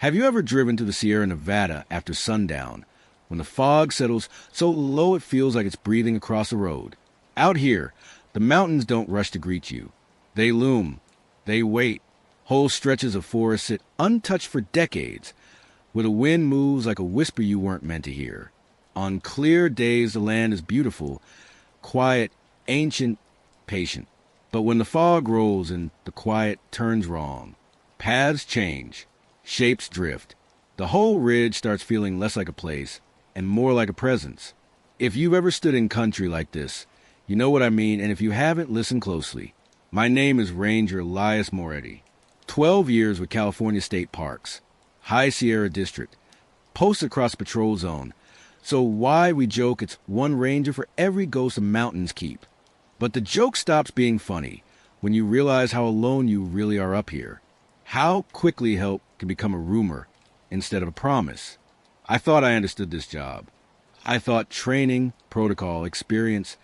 Have you ever driven to the Sierra Nevada after sundown, when the fog settles so low it feels like it's breathing across the road? Out here, the mountains don't rush to greet you. They loom. They wait. Whole stretches of forest sit untouched for decades, where the wind moves like a whisper you weren't meant to hear. On clear days, the land is beautiful, quiet, ancient, patient. But when the fog rolls and the quiet turns wrong, paths change. Shapes drift. The whole ridge starts feeling less like a place and more like a presence. If you've ever stood in country like this, you know what I mean, and if you haven't, listen closely. My name is Ranger Elias Moretti. 12 years with California State Parks, High Sierra District, posted across the patrol zone. So why we joke it's one ranger for every ghost the mountains keep. But the joke stops being funny when you realize how alone you really are up here. How quickly help can become a rumor instead of a promise. I thought I understood this job. I thought training, protocol, experience,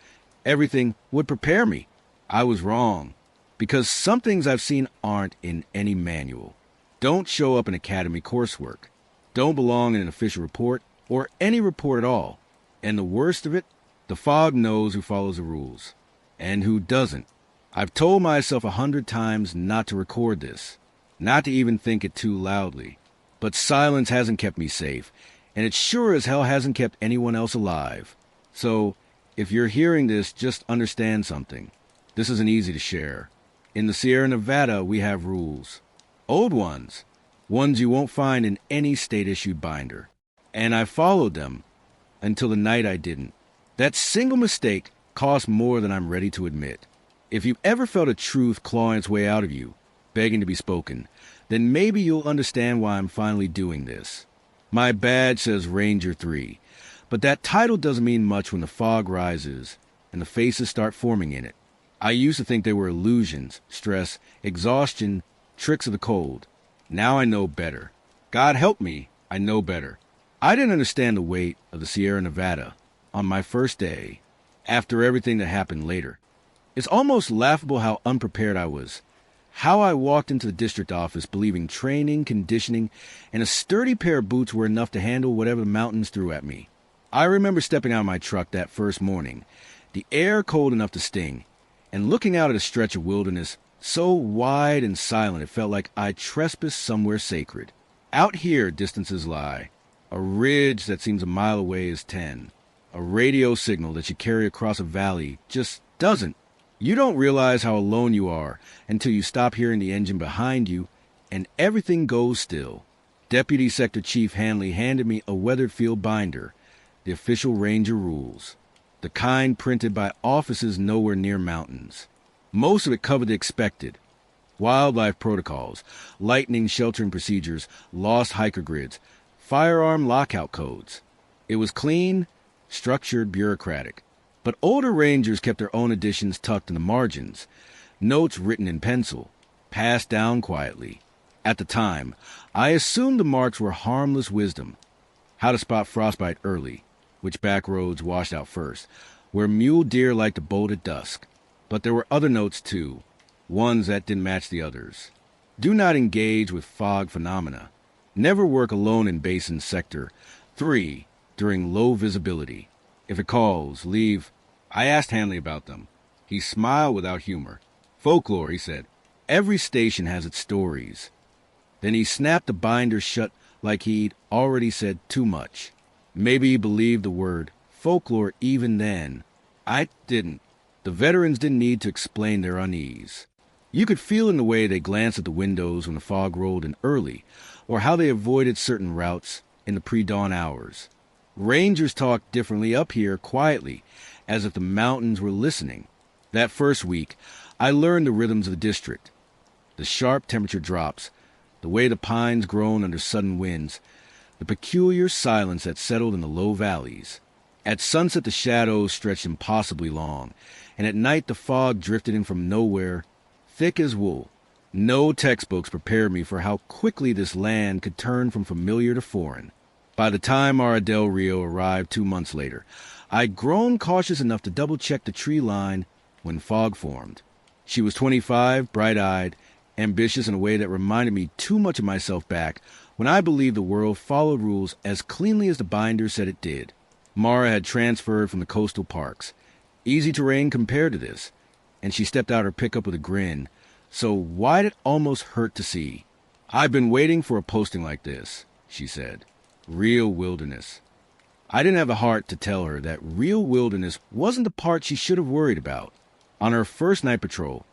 everything would prepare me. I was wrong, because some things I've seen aren't in any manual. Don't show up in academy coursework. Don't belong in an official report or any report at all. And the worst of it, the fog knows who follows the rules and who doesn't. I've told myself 100 times not to record this, not to even think it too loudly. But silence hasn't kept me safe, and it sure as hell hasn't kept anyone else alive. So, if you're hearing this, just understand something. This isn't easy to share. In the Sierra Nevada, we have rules. Old ones. Ones you won't find in any state-issued binder. And I followed them until the night I didn't. That single mistake cost more than I'm ready to admit. If you've ever felt a truth clawing its way out of you, begging to be spoken, then maybe you'll understand why I'm finally doing this. My badge says Ranger 3, but that title doesn't mean much when the fog rises and the faces start forming in it. I used to think they were illusions, stress, exhaustion, tricks of the cold. Now I know better. God help me, I know better. I didn't understand the weight of the Sierra Nevada on my first day, after everything that happened later. It's almost laughable how unprepared I was. How I walked into the district office believing training, conditioning, and a sturdy pair of boots were enough to handle whatever the mountains threw at me. I remember stepping out of my truck that first morning, the air cold enough to sting, and looking out at a stretch of wilderness so wide and silent it felt like I trespassed somewhere sacred. Out here, distances lie. A ridge that seems a mile away is 10. A radio signal that you carry across a valley just doesn't. You don't realize how alone you are until you stop hearing the engine behind you and everything goes still. Deputy Sector Chief Hanley handed me a weathered field binder, the official ranger rules, the kind printed by offices nowhere near mountains. Most of it covered the expected: wildlife protocols, lightning sheltering procedures, lost hiker grids, firearm lockout codes. It was clean, structured, bureaucratic. But older rangers kept their own additions tucked in the margins, notes written in pencil, passed down quietly. At the time, I assumed the marks were harmless wisdom. How to spot frostbite early, which back roads washed out first, where mule deer like to bolt at dusk. But there were other notes too, ones that didn't match the others. Do not engage with fog phenomena. Never work alone in Basin Sector 3 during low visibility. If it calls, leave. I asked Hanley about them. He smiled without humor. Folklore, he said. Every station has its stories. Then he snapped the binder shut like he'd already said too much. Maybe he believed the word folklore even then. I didn't. The veterans didn't need to explain their unease. You could feel in the way they glanced at the windows when the fog rolled in early, or how they avoided certain routes in the pre-dawn hours. Rangers talked differently up here quietly, as if the mountains were listening. That first week, I learned the rhythms of the district. The sharp temperature drops, the way the pines groan under sudden winds, the peculiar silence that settled in the low valleys. At sunset, the shadows stretched impossibly long, and at night the fog drifted in from nowhere, thick as wool. No textbooks prepared me for how quickly this land could turn from familiar to foreign. By the time our Del Rio arrived 2 months later, I'd grown cautious enough to double-check the tree line when fog formed. She was 25, bright-eyed, ambitious in a way that reminded me too much of myself back when I believed the world followed rules as cleanly as the binder said it did. Mara had transferred from the coastal parks. Easy terrain compared to this. And she stepped out her pickup with a grin. So why'd it almost hurt to see? "I've been waiting for a posting like this," she said. Real wilderness. I didn't have the heart to tell her that real wilderness wasn't the part she should have worried about. On her first night patrol,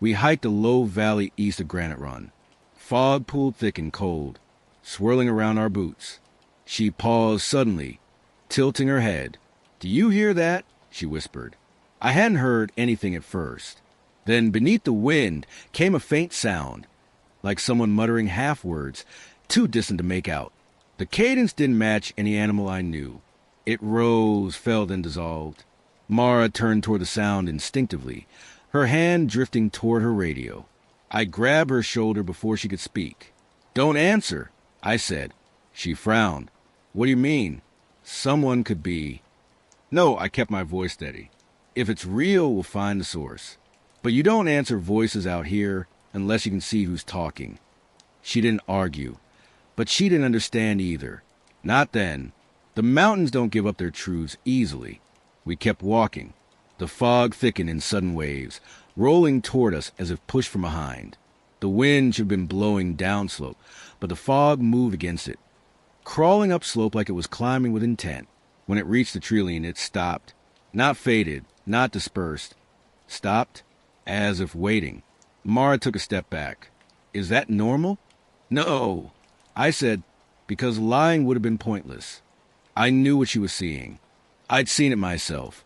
we hiked a low valley east of Granite Run. Fog pulled thick and cold, swirling around our boots. She paused suddenly, tilting her head. "Do you hear that?" she whispered. I hadn't heard anything at first. Then beneath the wind came a faint sound, like someone muttering half-words, too distant to make out. The cadence didn't match any animal I knew. It rose, fell, then dissolved. Mara turned toward the sound instinctively, her hand drifting toward her radio. I grabbed her shoulder before she could speak. "Don't answer," I said. She frowned. "What do you mean?" "Someone could be." "No," I kept my voice steady. "If it's real, we'll find the source. But you don't answer voices out here unless you can see who's talking." She didn't argue, but she didn't understand either. Not then. The mountains don't give up their truths easily. We kept walking. The fog thickened in sudden waves, rolling toward us as if pushed from behind. The wind should have been blowing downslope, but the fog moved against it, crawling upslope like it was climbing with intent. When it reached the tree-line, it stopped. Not faded, not dispersed. Stopped, as if waiting. Mara took a step back. "Is that normal?" "No," I said, because lying would have been pointless. I knew what she was seeing. I'd seen it myself.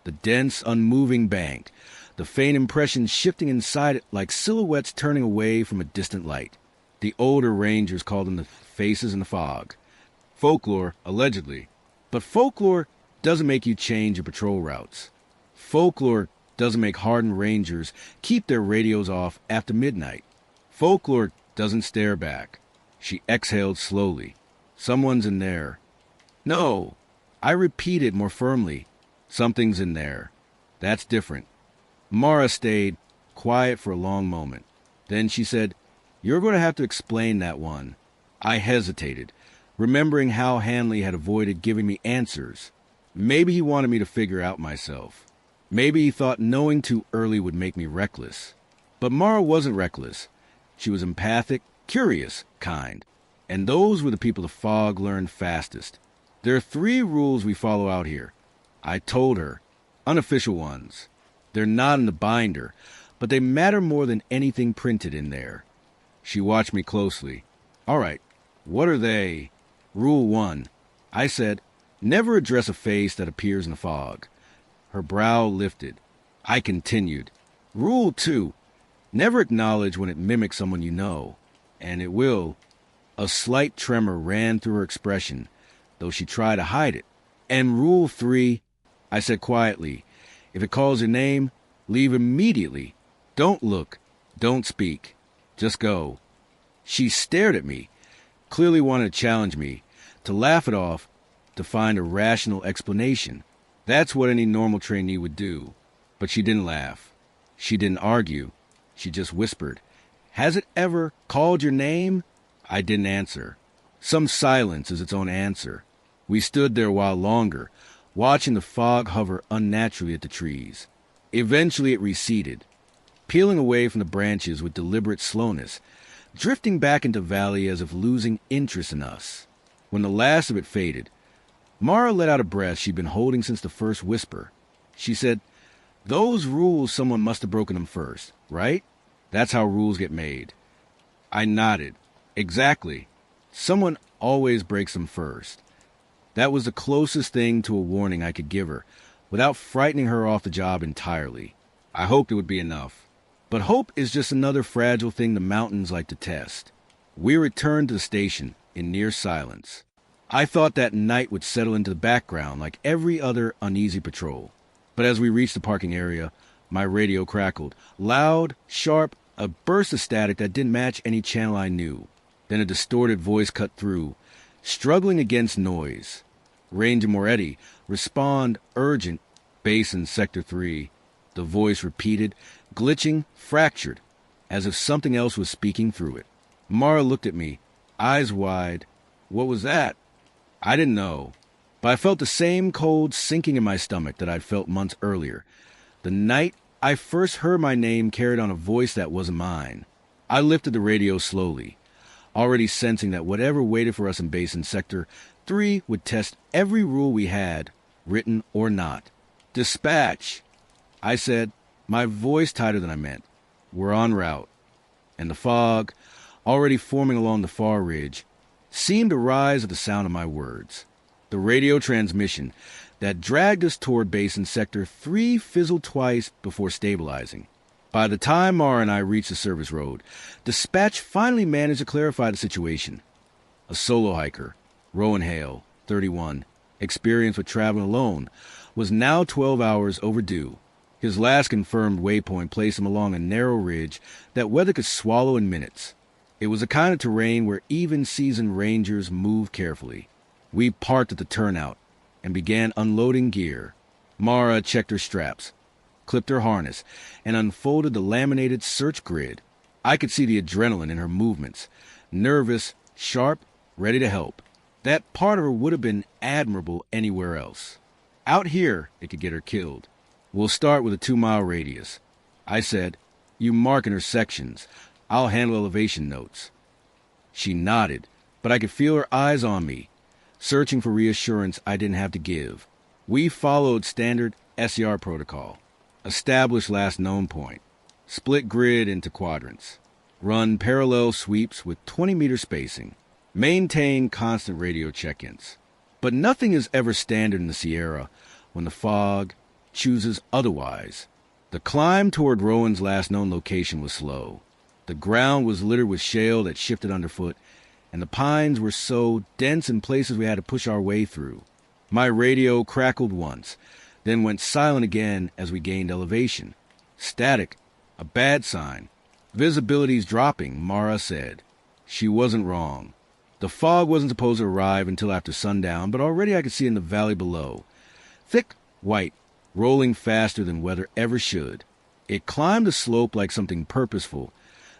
The dense, unmoving bank, the faint impressions shifting inside it like silhouettes turning away from a distant light. The older rangers called them the faces in the fog. Folklore, allegedly. But folklore doesn't make you change your patrol routes. Folklore doesn't make hardened rangers keep their radios off after midnight. Folklore doesn't stare back. She exhaled slowly. "Someone's in there." "No," I repeated more firmly. "Something's in there. That's different." Mara stayed quiet for a long moment. Then she said, "You're going to have to explain that one." I hesitated, remembering how Hanley had avoided giving me answers. Maybe he wanted me to figure out myself. Maybe he thought knowing too early would make me reckless. But Mara wasn't reckless. She was empathic, curious, kind. And those were the people the fog learned fastest. "There are 3 rules we follow out here," I told her. Unofficial ones. They're not in the binder, but they matter more than anything printed in there. She watched me closely. "All right, what are they?" "Rule 1, I said, "never address a face that appears in the fog." Her brow lifted. I continued. "Rule 2, never acknowledge when it mimics someone you know. And it will." A slight tremor ran through her expression, though she tried to hide it. "And rule 3, I said quietly, if it calls your name, leave immediately. Don't look. Don't speak. Just go." She stared at me, clearly wanted to challenge me, to laugh it off, to find a rational explanation. That's what any normal trainee would do. But she didn't laugh. She didn't argue. She just whispered, "Has it ever called your name?" I didn't answer. Some silence is its own answer. We stood there a while longer, watching the fog hover unnaturally at the trees. Eventually it receded, peeling away from the branches with deliberate slowness, drifting back into valley as if losing interest in us. When the last of it faded, Mara let out a breath she'd been holding since the first whisper. She said, "Those rules, someone must have broken them first, right? That's how rules get made." I nodded. "Exactly. Someone always breaks them first." That was the closest thing to a warning I could give her, without frightening her off the job entirely. I hoped it would be enough. But hope is just another fragile thing the mountains like to test. We returned to the station in near silence. I thought that night would settle into the background like every other uneasy patrol. But as we reached the parking area, my radio crackled. Loud, sharp, a burst of static that didn't match any channel I knew. Then a distorted voice cut through, struggling against noise. "Ranger Moretti, respond, urgent, base in Sector 3. The voice repeated, glitching, fractured, as if something else was speaking through it. Mara looked at me, eyes wide. What was that? I didn't know, but I felt the same cold sinking in my stomach that I'd felt months earlier, the night I first heard my name carried on a voice that wasn't mine. I lifted the radio slowly, already sensing that whatever waited for us in Basin Sector 3 would test every rule we had, written or not. Dispatch, I said, my voice tighter than I meant. We're en route. And the fog, already forming along the far ridge, seemed to rise at the sound of my words. The radio transmission that dragged us toward Basin Sector 3 fizzled twice before stabilizing. By the time Mara and I reached the service road, dispatch finally managed to clarify the situation. A solo hiker, Rowan Hale, 31, experienced with traveling alone, was now 12 hours overdue. His last confirmed waypoint placed him along a narrow ridge that weather could swallow in minutes. It was a kind of terrain where even seasoned rangers moved carefully. We parked at the turnout and began unloading gear. Mara checked her straps, clipped her harness, and unfolded the laminated search grid. I could see the adrenaline in her movements, nervous, sharp, ready to help. That part of her would have been admirable anywhere else. Out here, it could get her killed. We'll start with a 2-mile radius. I said, you mark in her sections. I'll handle elevation notes. She nodded, but I could feel her eyes on me, searching for reassurance I didn't have to give. We followed standard SCR protocol. Establish last known point. Split grid into quadrants. Run parallel sweeps with 20-meter spacing. Maintain constant radio check-ins. But nothing is ever standard in the Sierra when the fog chooses otherwise. The climb toward Rowan's last known location was slow. The ground was littered with shale that shifted underfoot, and the pines were so dense in places we had to push our way through. My radio crackled once, then went silent again as we gained elevation. Static, a bad sign. Visibility's dropping, Mara said. She wasn't wrong. The fog wasn't supposed to arrive until after sundown, but already I could see in the valley below. Thick, white, rolling faster than weather ever should. It climbed the slope like something purposeful,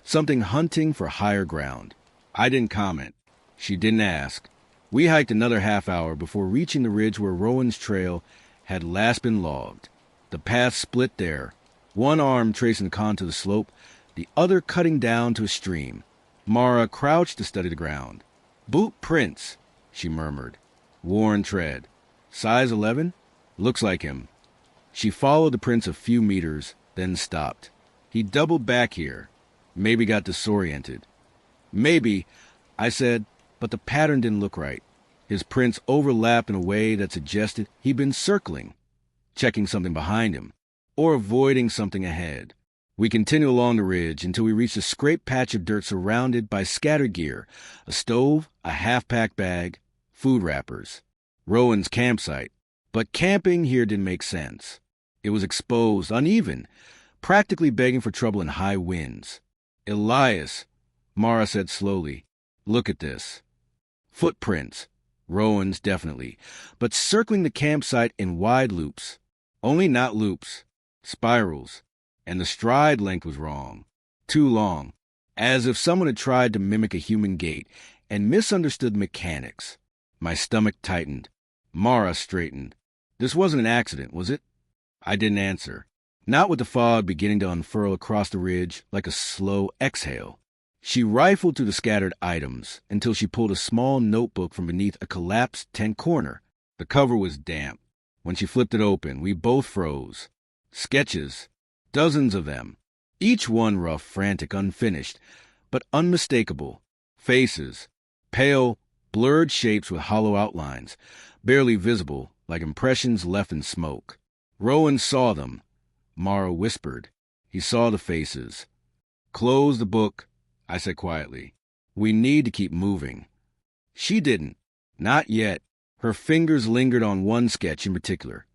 something hunting for higher ground. I didn't comment. She didn't ask. We hiked another half hour before reaching the ridge where Rowan's trail had last been logged. The path split there, one arm tracing the contour of the slope, the other cutting down to a stream. Mara crouched to study the ground. Boot prints, she murmured. Worn tread. Size 11? Looks like him. She followed the prints a few meters, then stopped. He doubled back here. Maybe got disoriented. Maybe, I said, but the pattern didn't look right. His prints overlapped in a way that suggested he'd been circling, checking something behind him, or avoiding something ahead. We continued along the ridge until we reached a scraped patch of dirt surrounded by scattered gear, a stove, a half-pack bag, food wrappers. Rowan's campsite. But camping here didn't make sense. It was exposed, uneven, practically begging for trouble in high winds. Elias, Mara said slowly, look at this. Footprints. Rowan's definitely, but circling the campsite in wide loops. Only not loops. Spirals. And the stride length was wrong. Too long. As if someone had tried to mimic a human gait and misunderstood the mechanics. My stomach tightened. Mara straightened. This wasn't an accident, was it? I didn't answer. Not with the fog beginning to unfurl across the ridge like a slow exhale. She rifled through the scattered items until she pulled a small notebook from beneath a collapsed tent corner. The cover was damp. When she flipped it open, we both froze. Sketches. Dozens of them. Each one rough, frantic, unfinished, but unmistakable. Faces. Pale, blurred shapes with hollow outlines, barely visible, like impressions left in smoke. Rowan saw them. Mara whispered. He saw the faces. Close the book, I said quietly. We need to keep moving. She didn't. Not yet. Her fingers lingered on one sketch in particular.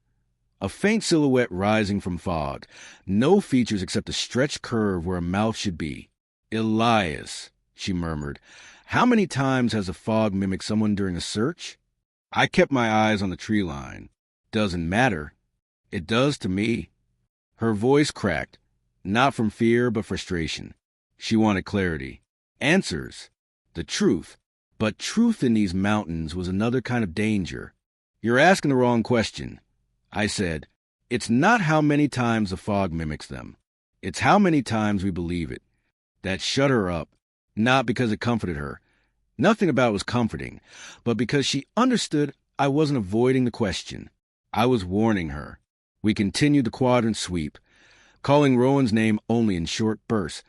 A faint silhouette rising from fog. No features except a stretched curve where a mouth should be. Elias, she murmured. How many times has the fog mimicked someone during a search? I kept my eyes on the tree line. Doesn't matter. It does to me. Her voice cracked, not from fear but frustration. She wanted clarity. Answers. The truth. But truth in these mountains was another kind of danger. You're asking the wrong question, I said. It's not how many times the fog mimics them. It's how many times we believe it. That shut her up, not because it comforted her. Nothing about it was comforting, but because she understood I wasn't avoiding the question. I was warning her. We continued the quadrant sweep, calling Rowan's name only in short bursts,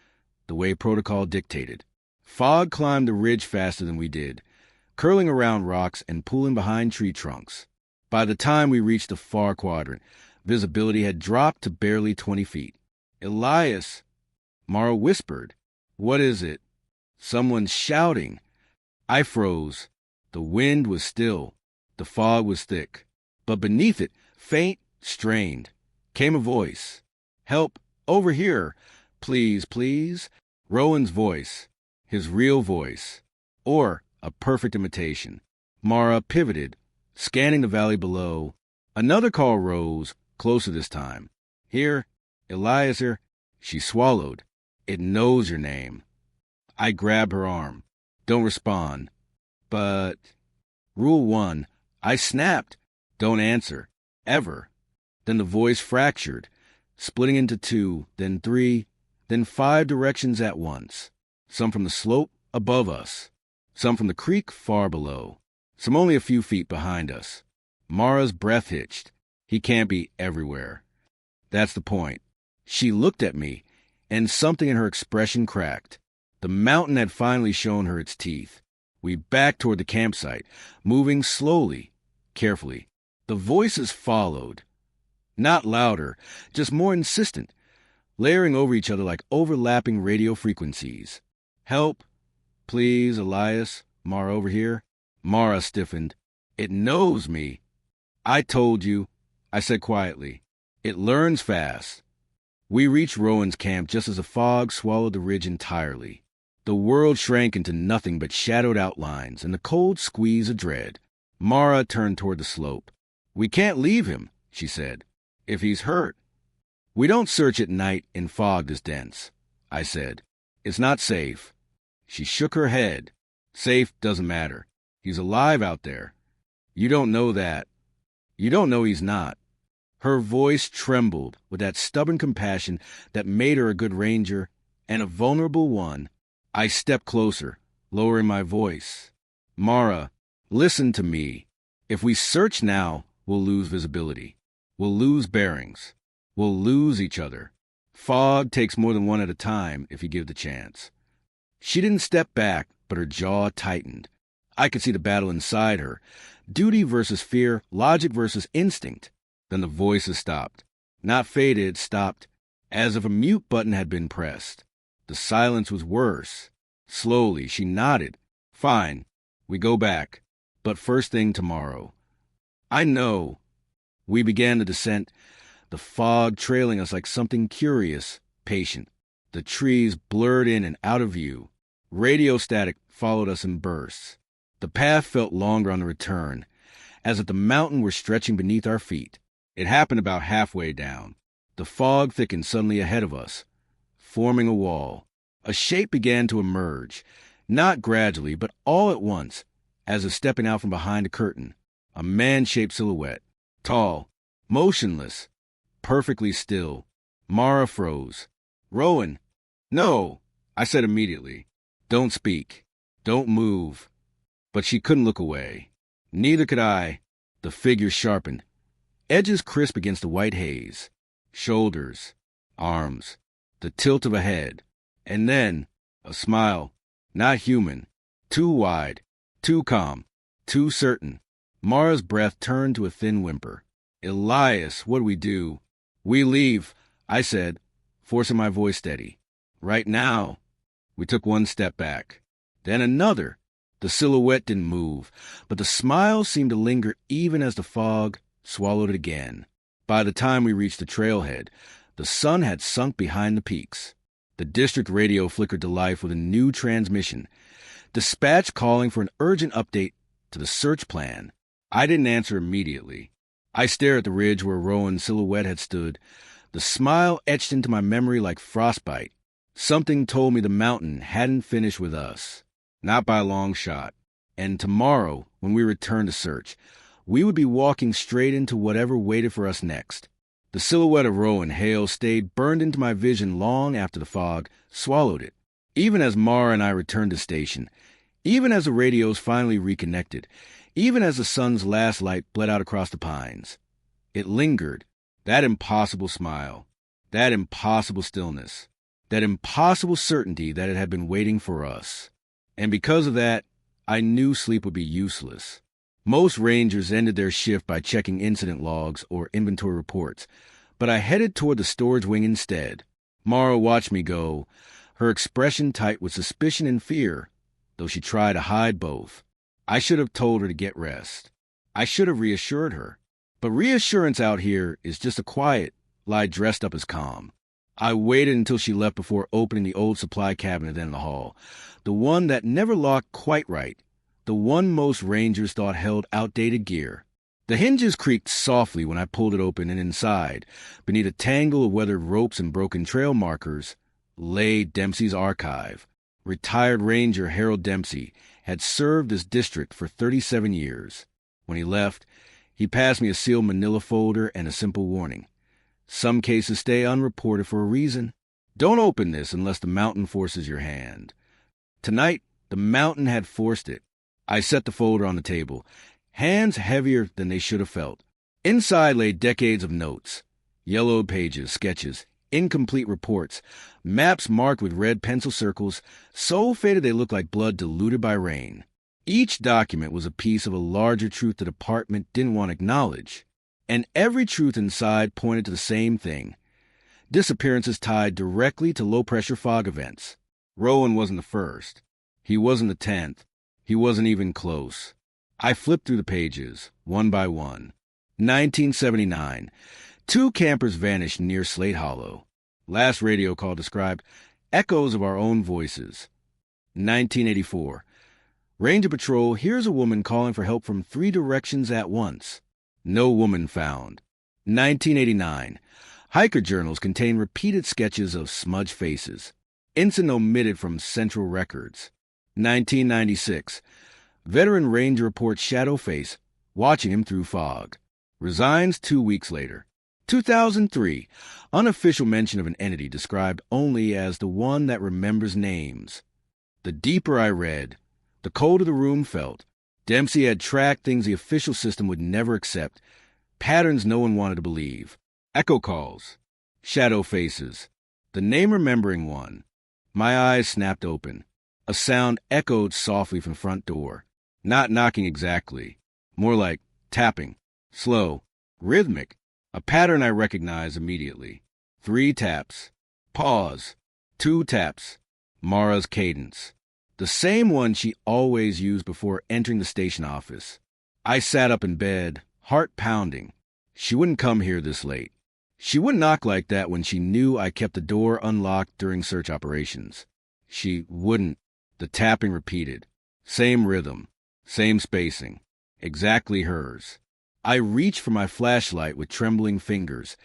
the way protocol dictated. Fog climbed the ridge faster than we did, curling around rocks and pulling behind tree trunks. By the time we reached the far quadrant, visibility had dropped to barely 20 feet. Elias, Mara whispered. What is it? Someone's shouting. I froze. The wind was still. The fog was thick. But beneath it, faint, strained, came a voice. Help, over here. Please, please. Rowan's voice. His real voice. Or a perfect imitation. Mara pivoted, scanning the valley below. Another call rose, closer this time. Here, Elias here. She swallowed. It knows your name. I grab her arm. Don't respond. But... Rule 1. I snapped. Don't answer. Ever. Then the voice fractured, splitting into 2, then 3, then 5 directions at once. Some from the slope above us. Some from the creek far below. Some only a few feet behind us. Mara's breath hitched. He can't be everywhere. That's the point. She looked at me, and something in her expression cracked. The mountain had finally shown her its teeth. We backed toward the campsite, moving slowly, carefully. The voices followed. Not louder, just more insistent, layering over each other like overlapping radio frequencies. Help. Please, Elias. Mara over here. Mara stiffened. It knows me. I told you, I said quietly. It learns fast. We reached Rowan's camp just as the fog swallowed the ridge entirely. The world shrank into nothing but shadowed outlines and the cold squeeze of dread. Mara turned toward the slope. We can't leave him, she said, if he's hurt. We don't search at night in fog this dense, I said. It's not safe. She shook her head. Safe doesn't matter. He's alive out there. You don't know that. You don't know he's not. Her voice trembled with that stubborn compassion that made her a good ranger and a vulnerable one. I stepped closer, lowering my voice. Mara, listen to me. If we search now, we'll lose visibility. We'll lose bearings. We'll lose each other. Fog takes more than one at a time if you give the chance. She didn't step back, but her jaw tightened. I could see the battle inside her. Duty versus fear, logic versus instinct. Then the voices stopped. Not faded, stopped, as if a mute button had been pressed. The silence was worse. Slowly, she nodded. Fine, we go back. But first thing tomorrow. I know. We began the descent, the fog trailing us like something curious, patient. The trees blurred in and out of view. Radio static followed us in bursts. The path felt longer on the return, as if the mountain were stretching beneath our feet. It happened about halfway down. The fog thickened suddenly ahead of us, forming a wall. A shape began to emerge, not gradually, but all at once, as if stepping out from behind a curtain. A man-shaped silhouette, tall, motionless, perfectly still. Mara froze. Rowan, no, I said immediately. Don't speak. Don't move. But she couldn't look away. Neither could I. The figure sharpened. Edges crisp against the white haze. Shoulders, arms, the tilt of a head. And then, a smile. Not human. Too wide. Too calm. Too certain. Mara's breath turned to a thin whimper. Elias, what do we do? We leave, I said, forcing my voice steady. Right now. We took one step back. Then another. The silhouette didn't move, but the smile seemed to linger even as the fog swallowed it again. By the time we reached the trailhead, the sun had sunk behind the peaks. The district radio flickered to life with a new transmission. Dispatch calling for an urgent update to the search plan. I didn't answer immediately. I stared at the ridge where Rowan's silhouette had stood. The smile etched into my memory like frostbite. Something told me the mountain hadn't finished with us. Not by a long shot. And tomorrow, when we returned to search, we would be walking straight into whatever waited for us next. The silhouette of Rowan Hale stayed burned into my vision long after the fog swallowed it. Even as Mara and I returned to station, even as the radios finally reconnected, even as the sun's last light bled out across the pines, it lingered, that impossible smile, that impossible stillness, that impossible certainty that it had been waiting for us. And because of that, I knew sleep would be useless. Most rangers ended their shift by checking incident logs or inventory reports, but I headed toward the storage wing instead. Mara watched me go, her expression tight with suspicion and fear, though she tried to hide both. I should have told her to get rest. I should have reassured her. But reassurance out here is just a quiet lie dressed up as calm. I waited until she left before opening the old supply cabinet in the hall, the one that never locked quite right, the one most rangers thought held outdated gear. The hinges creaked softly when I pulled it open, and inside, beneath a tangle of weathered ropes and broken trail markers, lay Dempsey's archive. Retired Ranger Harold Dempsey had served this district for 37 years. When he left, he passed me a sealed manila folder and a simple warning. Some cases stay unreported for a reason. Don't open this unless the mountain forces your hand. Tonight, the mountain had forced it. I set the folder on the table, hands heavier than they should have felt. Inside lay decades of notes, yellowed pages, sketches, incomplete reports, maps marked with red pencil circles, so faded they looked like blood diluted by rain. Each document was a piece of a larger truth the department didn't want to acknowledge. And every truth inside pointed to the same thing. Disappearances tied directly to low-pressure fog events. Rowan wasn't the first. He wasn't the 10th. He wasn't even close. I flipped through the pages, one by one. 1979. 2 campers vanished near Slate Hollow. Last radio call described echoes of our own voices. 1984. Ranger Patrol hears a woman calling for help from 3 directions at once. No woman found. 1989. Hiker journals contain repeated sketches of smudged faces. Incident omitted from central records. 1996. Veteran Ranger reports shadow face, watching him through fog. Resigns 2 weeks later. 2003. Unofficial mention of an entity described only as the one that remembers names. The deeper I read, the colder the room felt. Dempsey had tracked things the official system would never accept, patterns no one wanted to believe. Echo calls, shadow faces, the name-remembering one. My eyes snapped open. A sound echoed softly from the front door. Not knocking exactly, more like tapping, slow, rhythmic, a pattern I recognized immediately. 3 taps, pause, 2 taps, Mara's cadence. The same one she always used before entering the station office. I sat up in bed, heart pounding. She wouldn't come here this late. She wouldn't knock like that when she knew I kept the door unlocked during search operations. She wouldn't. The tapping repeated. Same rhythm, same spacing. Exactly hers. I reached for my flashlight with trembling fingers,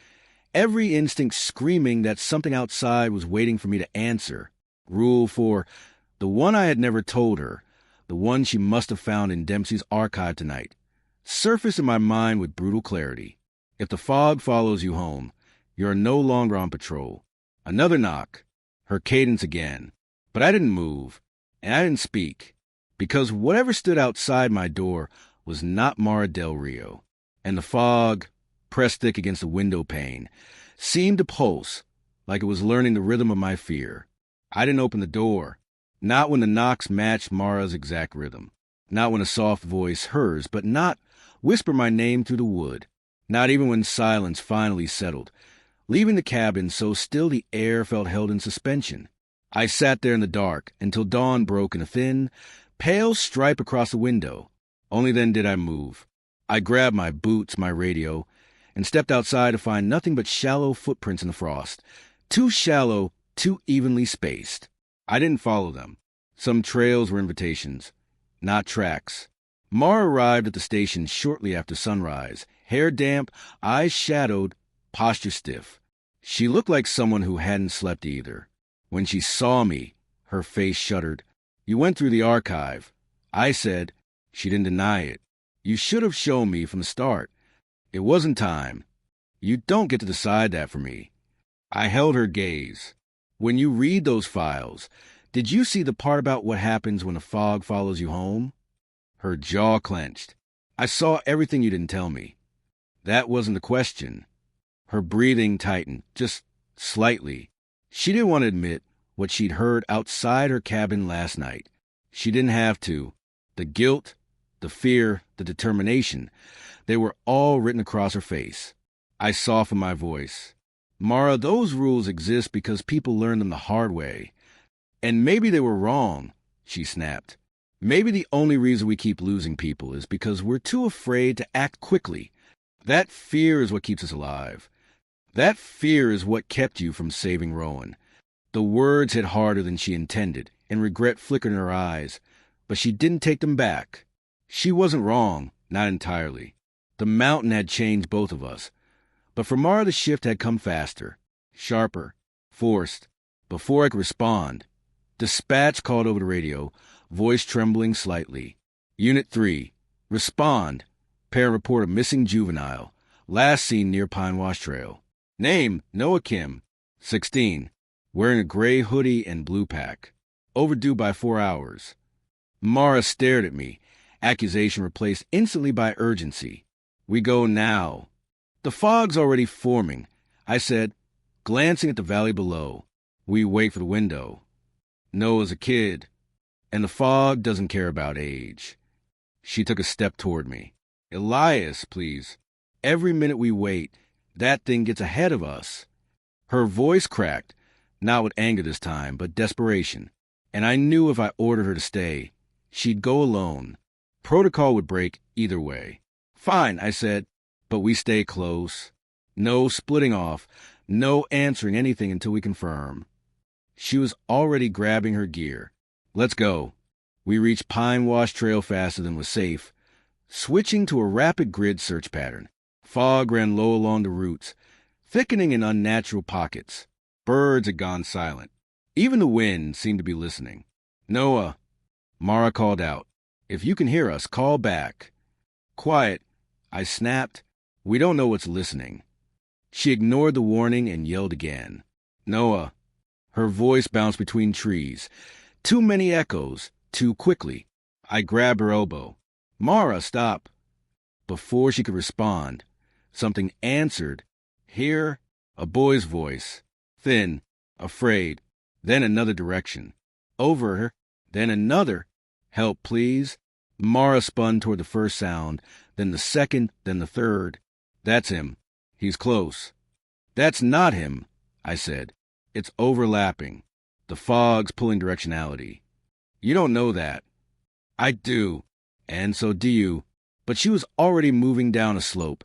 every instinct screaming that something outside was waiting for me to answer. Rule 4. The one I had never told her, the one she must have found in Dempsey's archive tonight, surfaced in my mind with brutal clarity. If the fog follows you home, you are no longer on patrol. Another knock, her cadence again. But I didn't move, and I didn't speak, because whatever stood outside my door was not Mara Del Rio, and the fog, pressed thick against the window pane, seemed to pulse like it was learning the rhythm of my fear. I didn't open the door. Not when the knocks matched Mara's exact rhythm. Not when a soft voice, hers, but not whisper my name through the wood. Not even when silence finally settled, leaving the cabin so still the air felt held in suspension. I sat there in the dark until dawn broke in a thin, pale stripe across the window. Only then did I move. I grabbed my boots, my radio, and stepped outside to find nothing but shallow footprints in the frost. Too shallow, too evenly spaced. I didn't follow them. Some trails were invitations, not tracks. Mara arrived at the station shortly after sunrise, hair damp, eyes shadowed, posture stiff. She looked like someone who hadn't slept either. When she saw me, her face shuddered. You went through the archive. I said, She didn't deny it. You should have shown me from the start. It wasn't time. You don't get to decide that for me. I held her gaze. When you read those files, did you see the part about what happens when a fog follows you home? Her jaw clenched. I saw everything you didn't tell me. That wasn't the question. Her breathing tightened, just slightly. She didn't want to admit what she'd heard outside her cabin last night. She didn't have to. The guilt, the fear, the determination, they were all written across her face. I softened my voice. Mara, those rules exist because people learn them the hard way. And maybe they were wrong, she snapped. Maybe the only reason we keep losing people is because we're too afraid to act quickly. That fear is what keeps us alive. That fear is what kept you from saving Rowan. The words hit harder than she intended, and regret flickered in her eyes, but she didn't take them back. She wasn't wrong, not entirely. The mountain had changed both of us. But for Mara, the shift had come faster, sharper, forced. Before I could respond, dispatch called over the radio, voice trembling slightly. Unit 3, respond. Parent report a missing juvenile. Last seen near Pine Wash Trail. Name, Noah Kim, 16. Wearing a gray hoodie and blue pack. Overdue by 4 hours. Mara stared at me, accusation replaced instantly by urgency. We go now. The fog's already forming, I said, glancing at the valley below. We wait for the window. Noah's a kid, and the fog doesn't care about age. She took a step toward me. Elias, please. Every minute we wait, that thing gets ahead of us. Her voice cracked, not with anger this time, but desperation. And I knew if I ordered her to stay, she'd go alone. Protocol would break either way. Fine, I said, but we stay close. No splitting off, no answering anything until we confirm. She was already grabbing her gear. Let's go. We reached Pine Wash Trail faster than was safe, switching to a rapid grid search pattern. Fog ran low along the routes, thickening in unnatural pockets. Birds had gone silent. Even the wind seemed to be listening. Noah, Mara called out. If you can hear us, call back. Quiet, I snapped. We don't know what's listening. She ignored the warning and yelled again. Noah. Her voice bounced between trees. Too many echoes, too quickly. I grabbed her elbow. Mara, stop. Before she could respond, something answered. Here, a boy's voice. Thin, afraid. Then another direction. Over her, then another. Help, please. Mara spun toward the first sound, then the second, then the third. That's him. He's close. That's not him, I said. It's overlapping. The fog's pulling directionality. You don't know that. I do. And so do you. But she was already moving down a slope,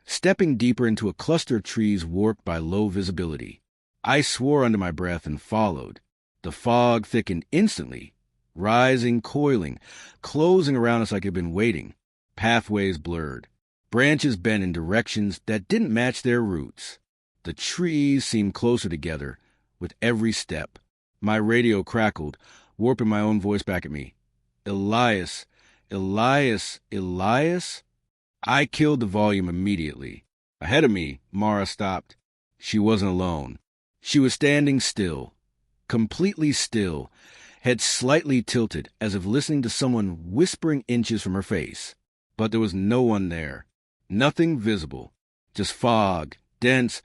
stepping deeper into a cluster of trees warped by low visibility. I swore under my breath and followed. The fog thickened instantly, rising, coiling, closing around us like it had been waiting. Pathways blurred. Branches bent in directions that didn't match their roots. The trees seemed closer together with every step. My radio crackled, warping my own voice back at me. Elias, Elias, Elias? I killed the volume immediately. Ahead of me, Mara stopped. She wasn't alone. She was standing still, completely still, head slightly tilted as if listening to someone whispering inches from her face. But there was no one there. Nothing visible. Just fog, dense,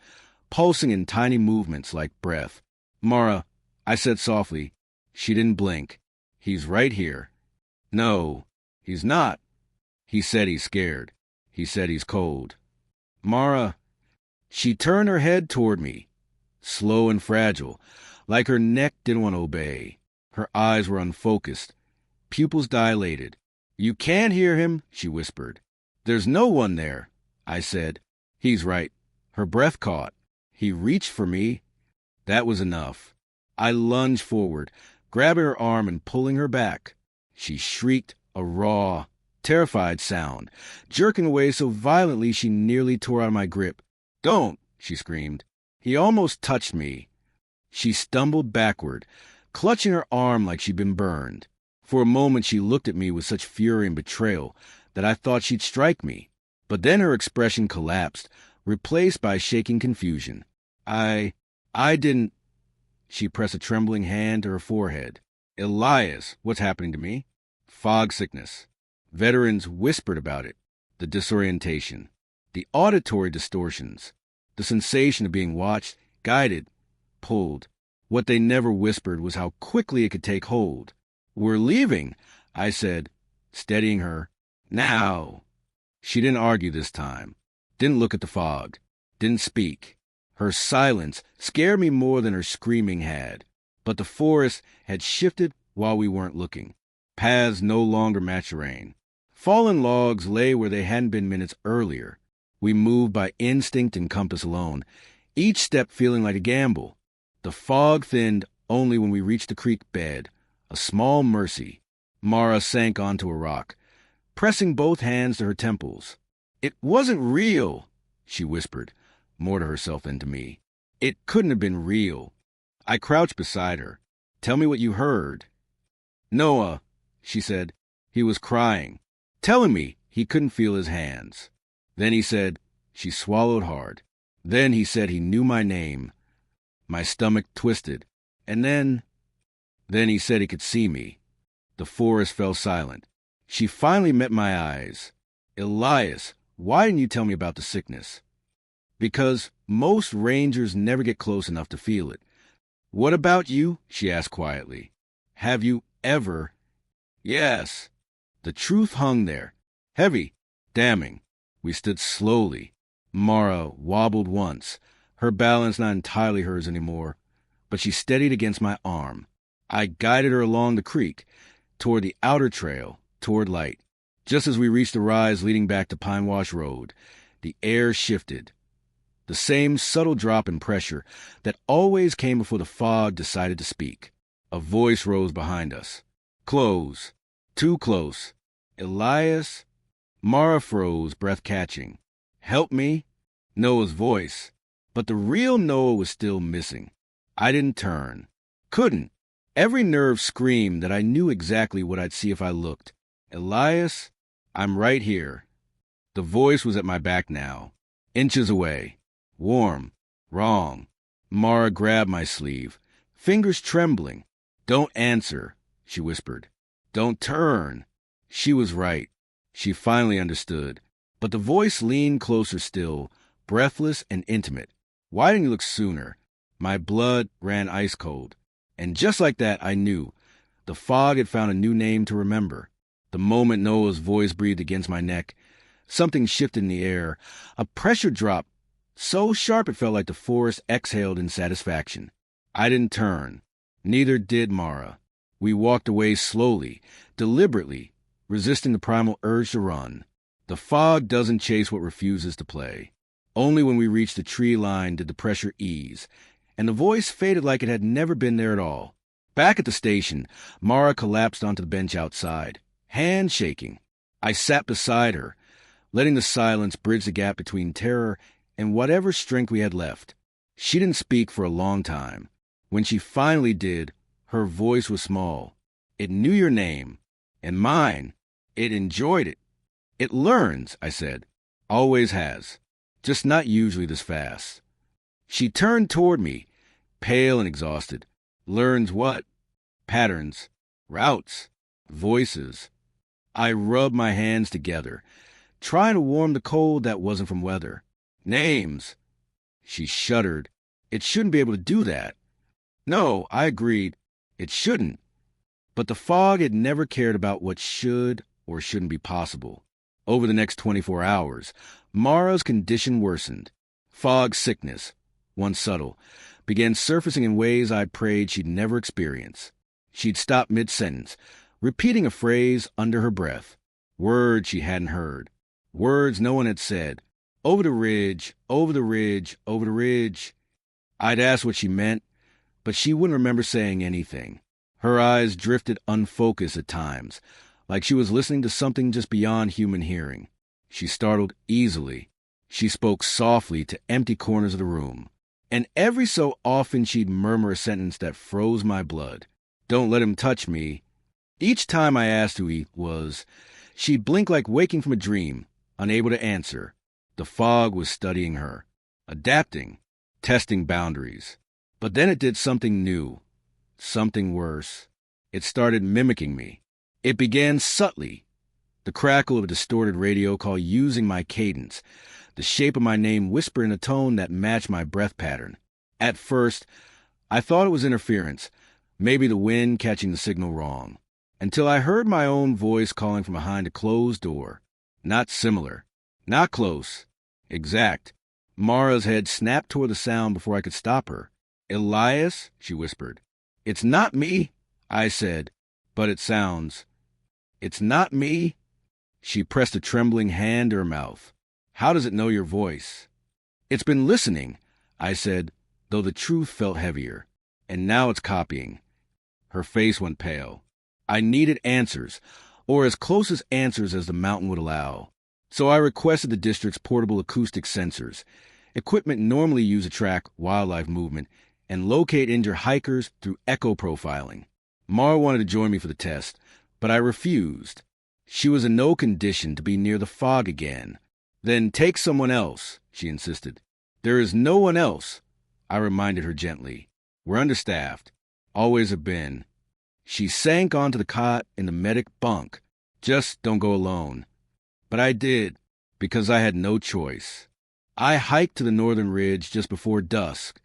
pulsing in tiny movements like breath. Mara, I said softly. She didn't blink. He's right here. No, he's not. He said he's scared. He said he's cold. Mara. She turned her head toward me, slow and fragile, like her neck didn't want to obey. Her eyes were unfocused, pupils dilated. You can't hear him, she whispered. There's no one there, I said. He's right. Her breath caught. He reached for me. That was enough. I lunged forward, grabbing her arm and pulling her back. She shrieked, a raw, terrified sound, jerking away so violently she nearly tore out of my grip. Don't, she screamed. He almost touched me. She stumbled backward, clutching her arm like she'd been burned. For a moment she looked at me with such fury and betrayal that I thought she'd strike me. But then her expression collapsed, replaced by shaking confusion. I didn't... She pressed a trembling hand to her forehead. Elias, what's happening to me? Fog sickness. Veterans whispered about it. The disorientation. The auditory distortions. The sensation of being watched, guided, pulled. What they never whispered was how quickly it could take hold. We're leaving, I said, steadying her. Now. She didn't argue this time. Didn't look at the fog. Didn't speak. Her silence scared me more than her screaming had. But the forest had shifted while we weren't looking. Paths no longer matched the rain. Fallen logs lay where they hadn't been minutes earlier. We moved by instinct and compass alone, each step feeling like a gamble. The fog thinned only when we reached the creek bed, a small mercy. Mara sank onto a rock, pressing both hands to her temples. It wasn't real, she whispered, more to herself than to me. It couldn't have been real. I crouched beside her. Tell me what you heard. Noah, she said. He was crying, telling me he couldn't feel his hands. Then he said, she swallowed hard. Then he said he knew my name. My stomach twisted. And then he said he could see me. The forest fell silent. She finally met my eyes. Elias, why didn't you tell me about the sickness? Because most rangers never get close enough to feel it. What about you? She asked quietly. Have you ever? Yes. The truth hung there, heavy, damning. We stood slowly. Mara wobbled once, her balance not entirely hers anymore, but she steadied against my arm. I guided her along the creek, toward the outer trail, toward light. Just as we reached the rise leading back to Pine Wash Road, the air shifted. The same subtle drop in pressure that always came before the fog decided to speak. A voice rose behind us. Close. Too close. Elias? Mara froze, breath catching. Help me? Noah's voice. But the real Noah was still missing. I didn't turn. Couldn't. Every nerve screamed that I knew exactly what I'd see if I looked. Elias? I'm right here. The voice was at my back now. Inches away. Warm. Wrong. Mara grabbed my sleeve. Fingers trembling. Don't answer, she whispered. Don't turn. She was right. She finally understood. But the voice leaned closer still, breathless and intimate. Why didn't you look sooner? My blood ran ice cold. And just like that, I knew. The fog had found a new name to remember. The moment Noah's voice breathed against my neck, something shifted in the air. A pressure drop, so sharp it felt like the forest exhaled in satisfaction. I didn't turn. Neither did Mara. We walked away slowly, deliberately, resisting the primal urge to run. The fog doesn't chase what refuses to play. Only when we reached the tree line did the pressure ease, and the voice faded like it had never been there at all. Back at the station, Mara collapsed onto the bench outside, hands shaking. I sat beside her, letting the silence bridge the gap between terror and whatever strength we had left. She didn't speak for a long time. When she finally did, her voice was small. It knew your name, and mine. It enjoyed it. It learns, I said. Always has. Just not usually this fast. She turned toward me, pale and exhausted. Learns what? Patterns, routes, voices. I rubbed my hands together, trying to warm the cold that wasn't from weather. Names. She shuddered. It shouldn't be able to do that. No, I agreed. It shouldn't. But the fog had never cared about what should or shouldn't be possible. Over the next 24 hours, Mara's condition worsened. Fog sickness, once subtle, began surfacing in ways I'd prayed she'd never experience. She'd stop mid-sentence, repeating a phrase under her breath. Words she hadn't heard. Words no one had said. Over the ridge, over the ridge, over the ridge. I'd asked what she meant, but she wouldn't remember saying anything. Her eyes drifted unfocused at times, like she was listening to something just beyond human hearing. She startled easily. She spoke softly to empty corners of the room. And every so often she'd murmur a sentence that froze my blood. Don't let him touch me. Each time I asked who he was, she'd blink like waking from a dream, unable to answer. The fog was studying her, adapting, testing boundaries. But then it did something new, something worse. It started mimicking me. It began subtly. The crackle of a distorted radio call using my cadence, the shape of my name whispered in a tone that matched my breath pattern. At first, I thought it was interference, maybe the wind catching the signal wrong, until I heard my own voice calling from behind a closed door. Not similar. Not close. Exact. Mara's head snapped toward the sound before I could stop her. "Elias?" she whispered. "It's not me," I said, "but it sounds. It's not me." She pressed a trembling hand to her mouth. "How does it know your voice?" "It's been listening," I said, though the truth felt heavier. "And now it's copying." Her face went pale. I needed answers, or as close as answers as the mountain would allow. So I requested the district's portable acoustic sensors, equipment normally used to track wildlife movement and locate injured hikers through echo profiling. Mara wanted to join me for the test, but I refused. She was in no condition to be near the fog again. "Then take someone else," she insisted. "There is no one else," I reminded her gently. "We're understaffed. Always have been." She sank onto the cot in the medic bunk. "Just don't go alone." But I did, because I had no choice. I hiked to the northern ridge just before dusk,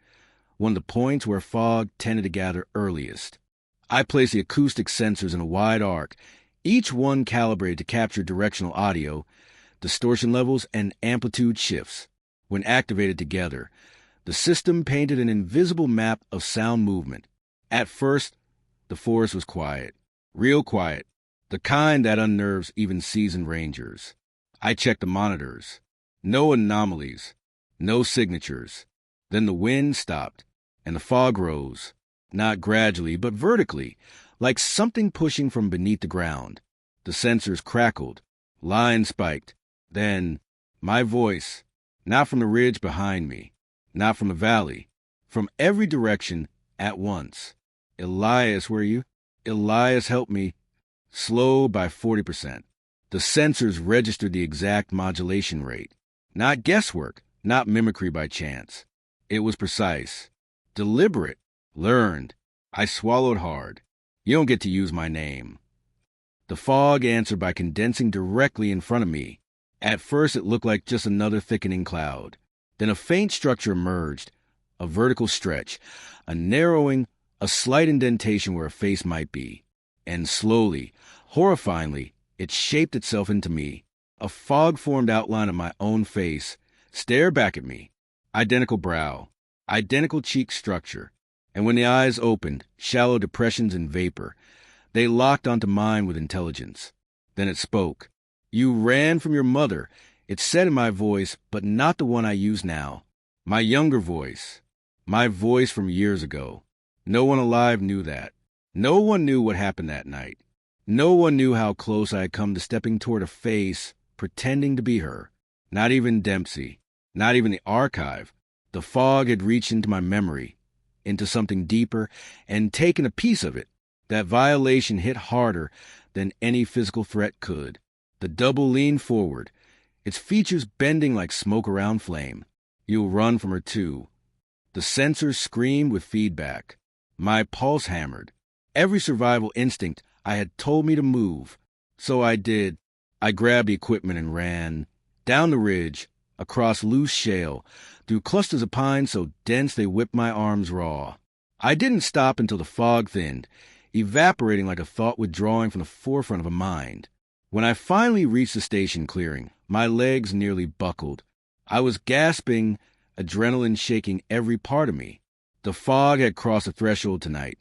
one of the points where fog tended to gather earliest. I placed the acoustic sensors in a wide arc, each one calibrated to capture directional audio, distortion levels, and amplitude shifts. When activated together, the system painted an invisible map of sound movement. At first, the forest was quiet, real quiet, the kind that unnerves even seasoned rangers. I checked the monitors. No anomalies, no signatures. Then the wind stopped, and the fog rose, not gradually, but vertically, like something pushing from beneath the ground. The sensors crackled, lines spiked. Then, my voice, not from the ridge behind me, not from the valley, from every direction at once. "Elias, where are you? Elias, help me." Slow by 40%. The sensors registered the exact modulation rate. Not guesswork, not mimicry by chance. It was precise, deliberate, learned. I swallowed hard. "You don't get to use my name." The fog answered by condensing directly in front of me. At first it looked like just another thickening cloud. Then a faint structure emerged, a vertical stretch, a narrowing, a slight indentation where a face might be. And slowly, horrifyingly, it shaped itself into me. A fog-formed outline of my own face stared back at me. Identical brow, identical cheek structure. And when the eyes opened, shallow depressions in vapor, they locked onto mine with intelligence. Then it spoke. "You ran from your mother," it said in my voice, but not the one I use now. My younger voice. My voice from years ago. No one alive knew that. No one knew what happened that night. No one knew how close I had come to stepping toward a face, pretending to be her. Not even Dempsey. Not even the archive. The fog had reached into my memory, into something deeper, and taken a piece of it. That violation hit harder than any physical threat could. The double leaned forward, its features bending like smoke around flame. "You'll run from her too." The sensors screamed with feedback. My pulse hammered. Every survival instinct I had told me to move. So I did. I grabbed the equipment and ran. Down the ridge, across loose shale, through clusters of pines so dense they whipped my arms raw. I didn't stop until the fog thinned, evaporating like a thought withdrawing from the forefront of a mind. When I finally reached the station clearing, my legs nearly buckled. I was gasping, adrenaline shaking every part of me. The fog had crossed a threshold tonight.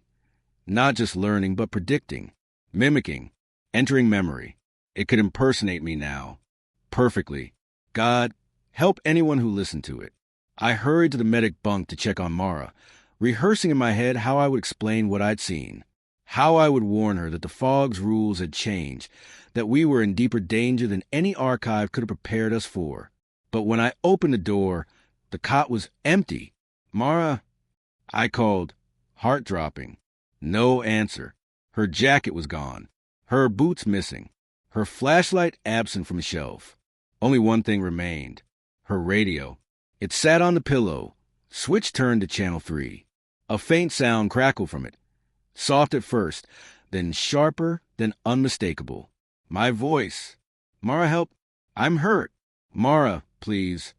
Not just learning, but predicting, mimicking, entering memory. It could impersonate me now. Perfectly. God, help anyone who listened to it. I hurried to the medic bunk to check on Mara, rehearsing in my head how I would explain what I'd seen. How I would warn her that the fog's rules had changed, that we were in deeper danger than any archive could have prepared us for. But when I opened the door, the cot was empty. "Mara," I called, heart dropping. No answer. Her jacket was gone. Her boots missing. Her flashlight absent from the shelf. Only one thing remained. Her radio. It sat on the pillow. Switch turned to channel 3. A faint sound crackled from it. Soft at first, then sharper, then unmistakable. My voice. Mara, help. I'm hurt. Mara, please.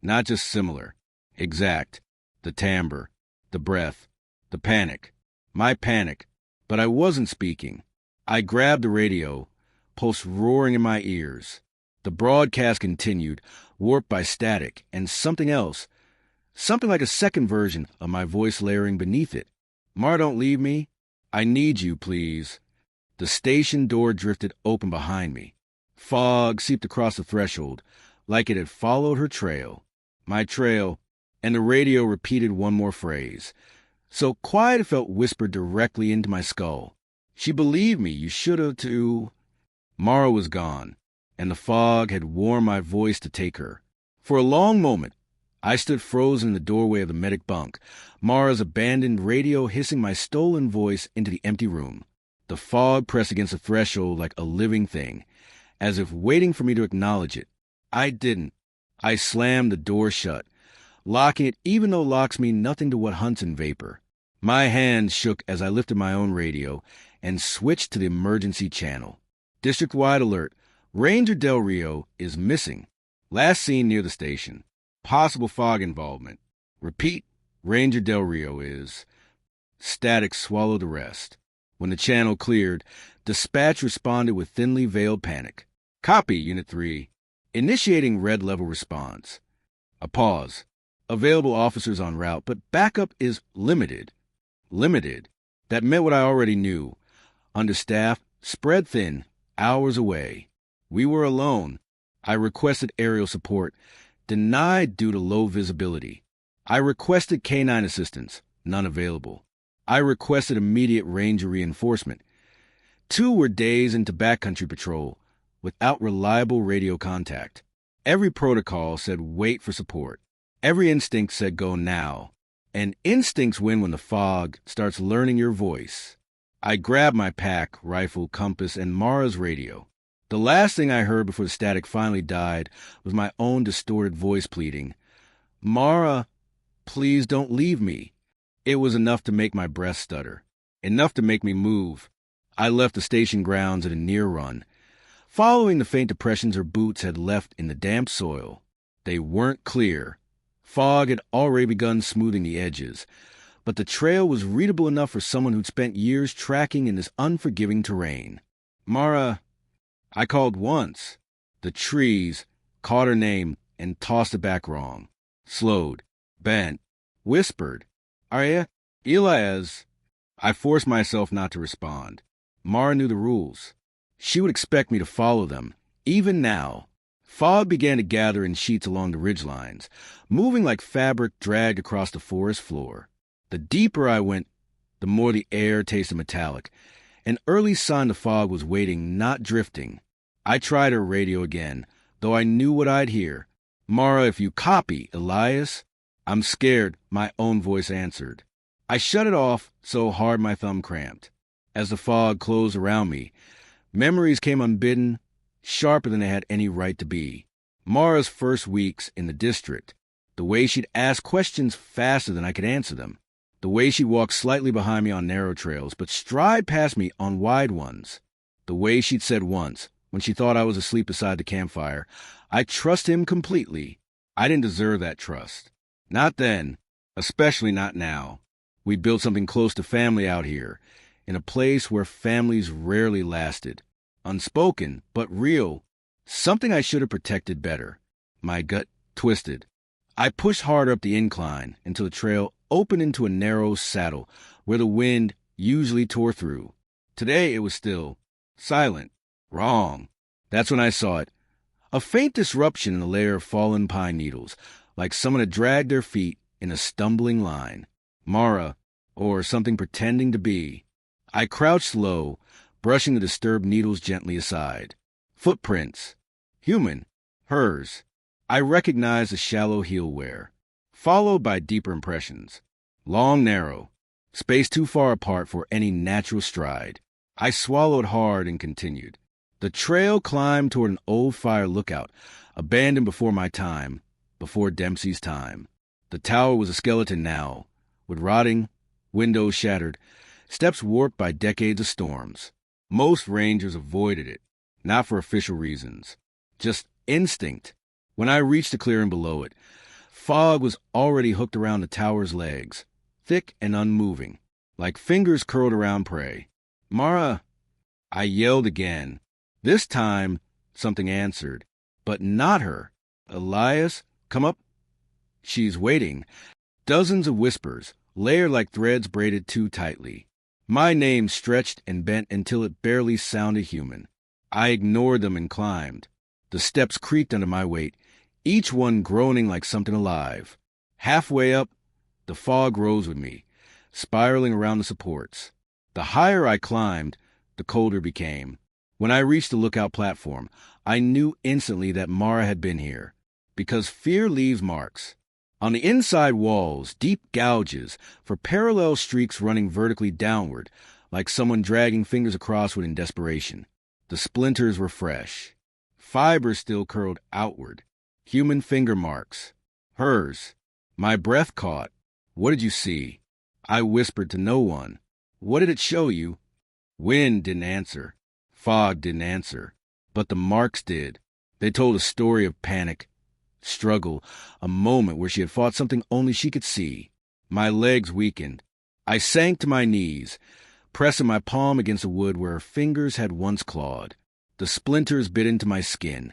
Not just similar. Exact. The timbre. The breath. The panic. My panic. But I wasn't speaking. I grabbed the radio, pulse roaring in my ears. The broadcast continued, warped by static and something else. Something like a second version of my voice layering beneath it. Mara, don't leave me. I need you, please. The station door drifted open behind me. Fog seeped across the threshold, like it had followed her trail. My trail, and the radio repeated one more phrase. So quiet it felt whispered directly into my skull. She believed me, you should have too. Mara was gone, and the fog had worn my voice to take her. For a long moment, I stood frozen in the doorway of the medic bunk, Mara's abandoned radio hissing my stolen voice into the empty room. The fog pressed against the threshold like a living thing, as if waiting for me to acknowledge it. I didn't. I slammed the door shut, locking it even though locks mean nothing to what hunts in vapor. My hands shook as I lifted my own radio and switched to the emergency channel. District-wide alert. Ranger Del Rio is missing. Last seen near the station. Possible fog involvement. Repeat, Ranger Del Rio is. Static swallowed the rest. When the channel cleared, dispatch responded with thinly veiled panic. Copy, Unit 3. Initiating red level response. A pause. Available officers en route, but backup is limited. Limited. That meant what I already knew. Understaffed, spread thin, hours away. We were alone. I requested aerial support, denied due to low visibility. I requested canine assistance, none available. I requested immediate ranger reinforcement. 2 were days into backcountry patrol, without reliable radio contact. Every protocol said wait for support. Every instinct said go now. And instincts win when the fog starts learning your voice. I grabbed my pack, rifle, compass, and Mara's radio. The last thing I heard before the static finally died was my own distorted voice pleading, Mara, please don't leave me. It was enough to make my breath stutter, enough to make me move. I left the station grounds at a near run, following the faint impressions her boots had left in the damp soil. They weren't clear. Fog had already begun smoothing the edges, but the trail was readable enough for someone who'd spent years tracking in this unforgiving terrain. Mara, I called once. The trees caught her name and tossed it back wrong. Slowed, bent, whispered, Aria, Elias. I forced myself not to respond. Mara knew the rules. She would expect me to follow them, even now. Fog began to gather in sheets along the ridgelines, moving like fabric dragged across the forest floor. The deeper I went, the more the air tasted metallic. An early sign the fog was waiting, not drifting. I tried her radio again, though I knew what I'd hear. Mara, if you copy, Elias. I'm scared, my own voice answered. I shut it off so hard my thumb cramped. As the fog closed around me, memories came unbidden, sharper than they had any right to be. Mara's first weeks in the district, the way she'd ask questions faster than I could answer them, the way she'd walk slightly behind me on narrow trails but stride past me on wide ones, the way she'd said once, when she thought I was asleep beside the campfire, I trust him completely. I didn't deserve that trust. Not then, especially not now. We built something close to family out here, in a place where families rarely lasted. Unspoken, but real. Something I should have protected better. My gut twisted. I pushed harder up the incline until the trail opened into a narrow saddle where the wind usually tore through. Today it was still. Silent. Wrong. That's when I saw it. A faint disruption in the layer of fallen pine needles, like someone had dragged their feet in a stumbling line. Mara, or something pretending to be. I crouched low, brushing the disturbed needles gently aside. Footprints. Human. Hers. I recognized the shallow heel wear, followed by deeper impressions. Long, narrow. Spaced too far apart for any natural stride. I swallowed hard and continued. The trail climbed toward an old fire lookout, abandoned before my time, before Dempsey's time. The tower was a skeleton now, with rotting, windows shattered, steps warped by decades of storms. Most rangers avoided it, not for official reasons, just instinct. When I reached the clearing below it, fog was already hooked around the tower's legs, thick and unmoving, like fingers curled around prey. "Mara!" I yelled again. This time, something answered, but not her. "Elias, come up." "She's waiting." Dozens of whispers, layered like threads braided too tightly. My name stretched and bent until it barely sounded human. I ignored them and climbed. The steps creaked under my weight, each one groaning like something alive. Halfway up, the fog rose with me, spiraling around the supports. The higher I climbed, the colder it became. When I reached the lookout platform, I knew instantly that Mara had been here, because fear leaves marks. On the inside walls, deep gouges for parallel streaks running vertically downward, like someone dragging fingers across in desperation. The splinters were fresh. Fibers still curled outward. Human finger marks. Hers. My breath caught. "What did you see?" I whispered to no one. "What did it show you?" Wind didn't answer. Fog didn't answer. But the marks did. They told a story of panic, struggle, a moment where she had fought something only she could see. My legs weakened. I sank to my knees, pressing my palm against the wood where her fingers had once clawed. The splinters bit into my skin,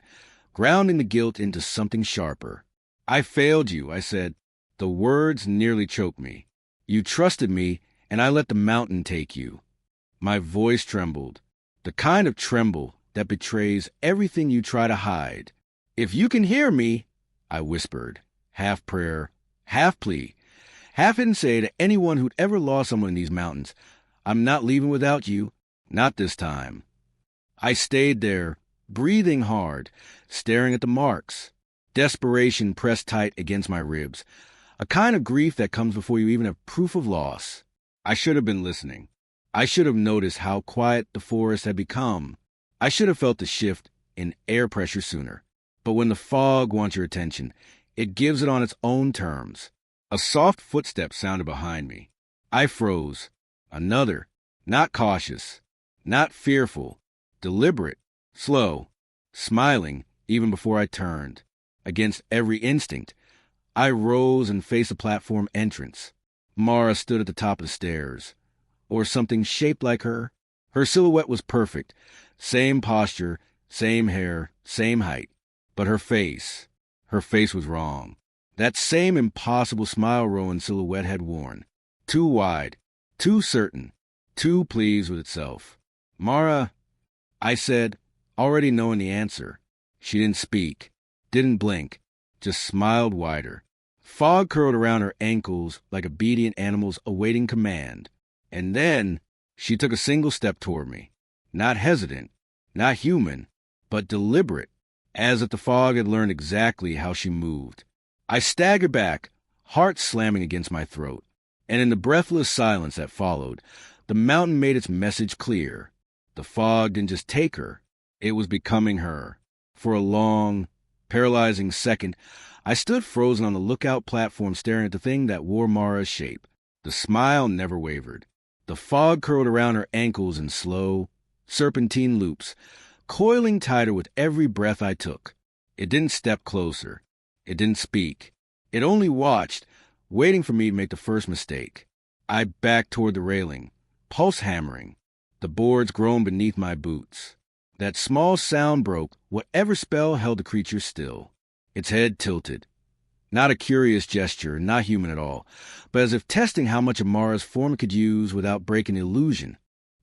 grounding the guilt into something sharper. "I failed you," I said. The words nearly choked me. "You trusted me, and I let the mountain take you." My voice trembled, the kind of tremble that betrays everything you try to hide. "If you can hear me," I whispered, half prayer, half plea, half hidden say to anyone who'd ever lost someone in these mountains, "I'm not leaving without you. Not this time." I stayed there, breathing hard, staring at the marks. Desperation pressed tight against my ribs, a kind of grief that comes before you even have proof of loss. I should have been listening. I should have noticed how quiet the forest had become. I should have felt the shift in air pressure sooner. But when the fog wants your attention, it gives it on its own terms. A soft footstep sounded behind me. I froze. Another. Not cautious. Not fearful. Deliberate. Slow. Smiling even before I turned. Against every instinct, I rose and faced the platform entrance. Mara stood at the top of the stairs. Or something shaped like her. Her silhouette was perfect. Same posture, same hair, same height. But her face was wrong. That same impossible smile Rowan's silhouette had worn. Too wide, too certain, too pleased with itself. "Mara," I said, already knowing the answer. She didn't speak, didn't blink, just smiled wider. Fog curled around her ankles like obedient animals awaiting command. And then she took a single step toward me. Not hesitant, not human, but deliberate, as if the fog had learned exactly how she moved. I staggered back, heart slamming against my throat. And in the breathless silence that followed, the mountain made its message clear. The fog didn't just take her, it was becoming her. For a long, paralyzing second, I stood frozen on the lookout platform staring at the thing that wore Mara's shape. The smile never wavered. The fog curled around her ankles in slow, serpentine loops, coiling tighter with every breath I took. It didn't step closer. It didn't speak. It only watched, waiting for me to make the first mistake. I backed toward the railing, pulse hammering. The boards groaned beneath my boots. That small sound broke whatever spell held the creature still. Its head tilted. Not a curious gesture, not human at all, but as if testing how much of Mara's form it could use without breaking the illusion.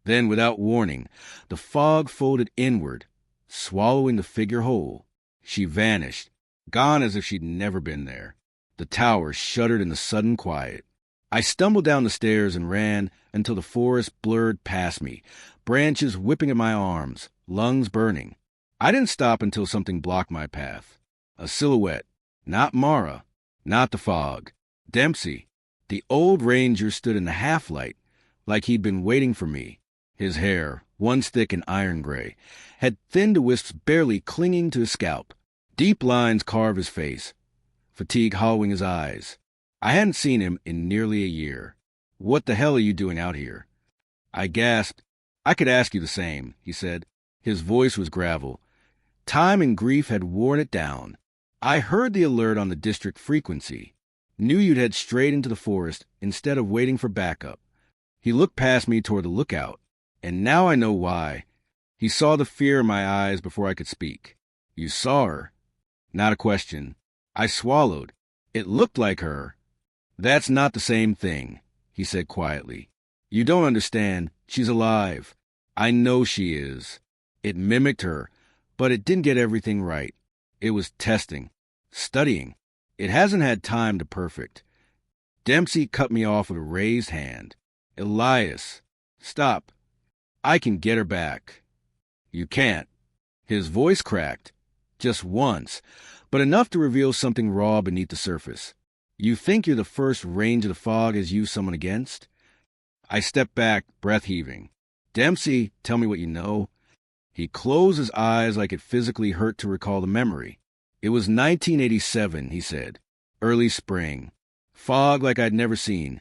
Then, without warning, the fog folded inward, swallowing the figure whole. She vanished, gone as if she'd never been there. The tower shuddered in the sudden quiet. I stumbled down the stairs and ran until the forest blurred past me, branches whipping at my arms, lungs burning. I didn't stop until something blocked my path. A silhouette. Not Mara, not the fog. Dempsey. The old ranger stood in the half-light, like he'd been waiting for me. His hair, once thick and iron gray, had thinned to wisps barely clinging to his scalp. Deep lines carved his face, fatigue hollowing his eyes. I hadn't seen him in nearly a year. "What the hell are you doing out here?" I gasped. "I could ask you the same," he said. His voice was gravel. Time and grief had worn it down. "I heard the alert on the district frequency. Knew you'd head straight into the forest instead of waiting for backup." He looked past me toward the lookout. "And now I know why." He saw the fear in my eyes before I could speak. "You saw her?" Not a question. I swallowed. "It looked like her." "That's not the same thing," he said quietly. "You don't understand. She's alive. I know she is. It mimicked her, but it didn't get everything right. It was testing, studying. It hasn't had time to perfect." Dempsey cut me off with a raised hand. "Elias, stop. I can get her back." "You can't." His voice cracked. Just once, but enough to reveal something raw beneath the surface. "You think you're the first range of the fog has used someone against?" I stepped back, breath heaving. "Dempsey, tell me what you know." He closed his eyes like it physically hurt to recall the memory. "It was 1987, he said. Early spring. Fog like I'd never seen.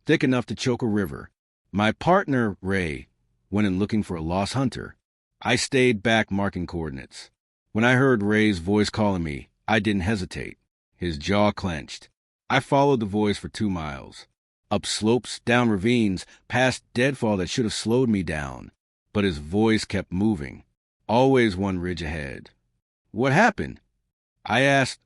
Thick enough to choke a river. My partner, Ray, went in looking for a lost hunter. I stayed back marking coordinates. When I heard Ray's voice calling me, I didn't hesitate." His jaw clenched. I followed the voice for 2 miles. Up slopes, down ravines, past deadfall that should have slowed me down. But his voice kept moving. Always one ridge ahead. "What happened?" I asked,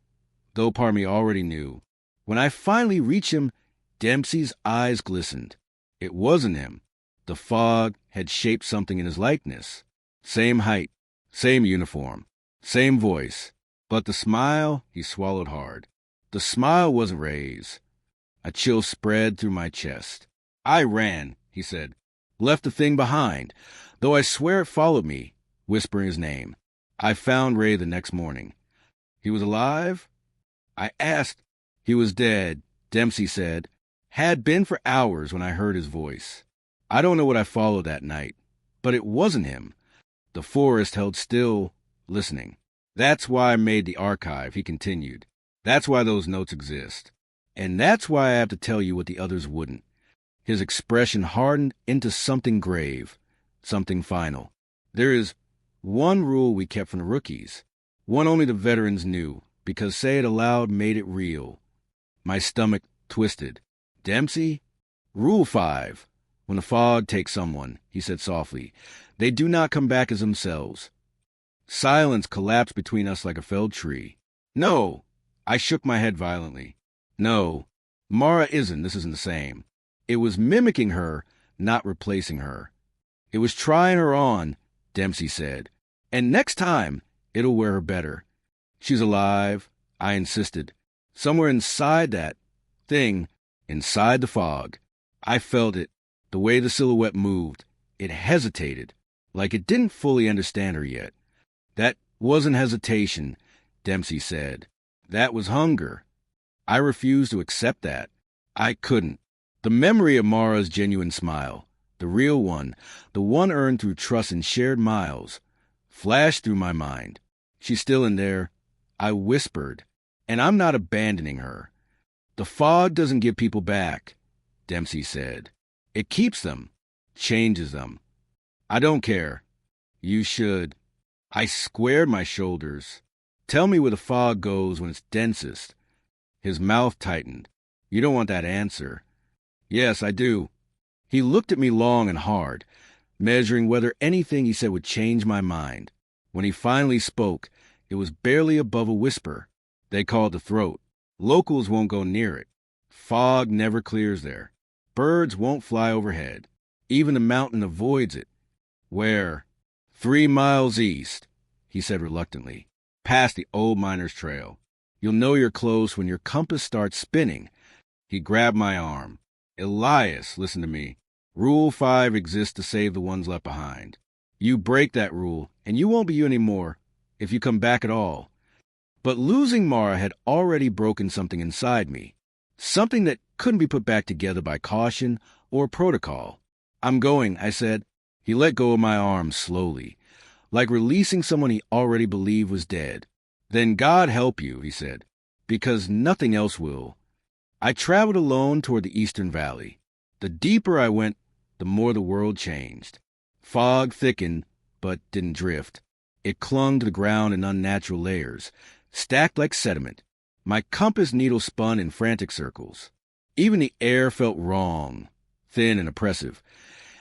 though part of me already knew. When I finally reached him, Dempsey's eyes glistened. It wasn't him. The fog had shaped something in his likeness. Same height, same uniform, same voice. But the smile, he swallowed hard. The smile wasn't Ray's. A chill spread through my chest. "I ran," he said. "Left the thing behind, though I swear it followed me," whispering his name. I found Ray the next morning. "He was alive?" I asked. "He was dead," Dempsey said. "Had been for hours when I heard his voice." I don't know what I followed that night, but it wasn't him. The forest held still, listening. "That's why I made the archive," he continued. "That's why those notes exist. And that's why I have to tell you what the others wouldn't." His expression hardened into something grave, something final. "There is one rule we kept from the rookies. One only the veterans knew, because say it aloud made it real." My stomach twisted. "Dempsey? Rule 5. When the fog takes someone," he said softly, "they do not come back as themselves." Silence collapsed between us like a felled tree. "No!" I shook my head violently. "No, Mara isn't. This isn't the same. It was mimicking her, not replacing her. It was trying her on," Dempsey said. "And next time, it'll wear her better. She's alive," I insisted. "Somewhere inside that thing, inside the fog." I felt it, the way the silhouette moved. It hesitated, like it didn't fully understand her yet. "That wasn't hesitation," Dempsey said. "That was hunger." I refused to accept that. I couldn't. The memory of Mara's genuine smile, the real one, the one earned through trust and shared miles, flashed through my mind. "She's still in there," I whispered, "and I'm not abandoning her." "The fog doesn't give people back," Dempsey said. "It keeps them, changes them." "I don't care." "You should." I squared my shoulders. "Tell me where the fog goes when it's densest." His mouth tightened. "You don't want that answer." "Yes, I do." He looked at me long and hard, measuring whether anything he said would change my mind. When he finally spoke, it was barely above a whisper. "They call it the throat. Locals won't go near it. Fog never clears there. Birds won't fly overhead. Even the mountain avoids it." "Where?" 3 miles east," he said reluctantly. "Past the old miner's trail. You'll know you're close when your compass starts spinning." He grabbed my arm. "Elias, listen to me. Rule 5 exists to save the ones left behind. You break that rule, and you won't be you anymore, if you come back at all." But losing Mara had already broken something inside me, something that couldn't be put back together by caution or protocol. "I'm going," I said. He let go of my arm slowly, like releasing someone he already believed was dead. Then God help you, he said, because nothing else will. I traveled alone toward the eastern valley. The deeper I went, the more the world changed. Fog thickened, but didn't drift. It clung to the ground in unnatural layers, stacked like sediment. My compass needle spun in frantic circles. Even the air felt wrong, thin and oppressive,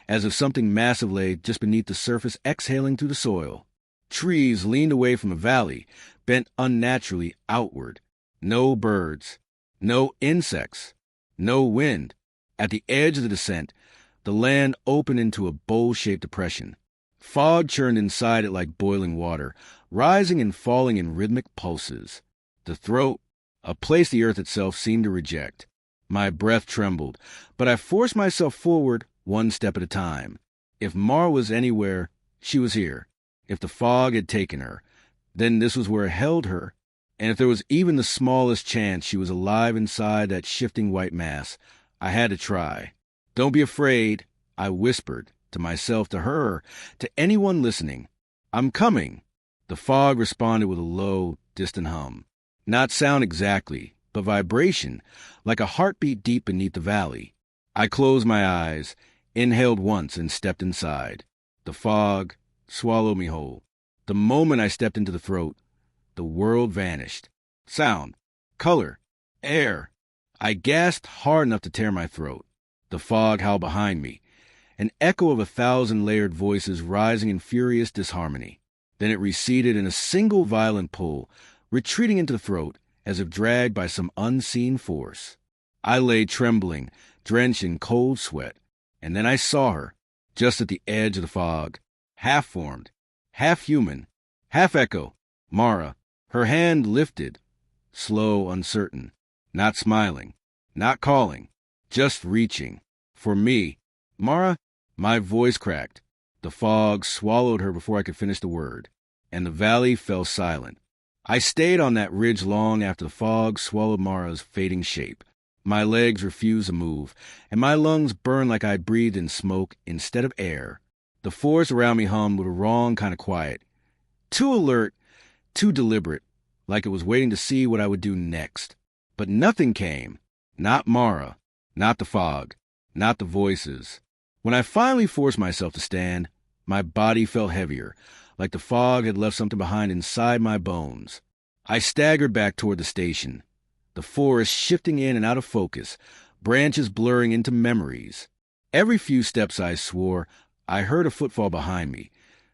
as if something massive lay just beneath the surface exhaling through the soil. Trees leaned away from the valley, bent unnaturally outward. No birds, no insects, no wind. At the edge of the descent, the land opened into a bowl-shaped depression. Fog churned inside it like boiling water, rising and falling in rhythmic pulses. The throat, a place the earth itself seemed to reject. My breath trembled, but I forced myself forward one step at a time. If Mara was anywhere, she was here. If the fog had taken her, then this was where it held her. And if there was even the smallest chance she was alive inside that shifting white mass, I had to try. Don't be afraid, I whispered, to myself, to her, to anyone listening. I'm coming. The fog responded with a low, distant hum. Not sound exactly, but vibration, like a heartbeat deep beneath the valley. I closed my eyes, inhaled once, and stepped inside. The fog swallowed me whole. The moment I stepped into the throat, the world vanished. Sound, color, air. I gasped hard enough to tear my throat. The fog howled behind me, an echo of 1,000 layered voices rising in furious disharmony. Then it receded in a single violent pull, retreating into the throat as if dragged by some unseen force. I lay trembling, drenched in cold sweat, and then I saw her, just at the edge of the fog, half-formed, half-human, half-echo, Mara, her hand lifted, slow, uncertain, not smiling, not calling, just reaching. For me, Mara, my voice cracked. The fog swallowed her before I could finish the word, and the valley fell silent. I stayed on that ridge long after the fog swallowed Mara's fading shape. My legs refused to move, and my lungs burned like I breathed in smoke instead of air. The forest around me hummed with a wrong kind of quiet. Too alert, too deliberate, like it was waiting to see what I would do next. But nothing came. Not Mara, not the fog, not the voices. When I finally forced myself to stand, my body felt heavier, like the fog had left something behind inside my bones. I staggered back toward the station, the forest shifting in and out of focus, branches blurring into memories. Every few steps I swore, I heard a footfall behind me,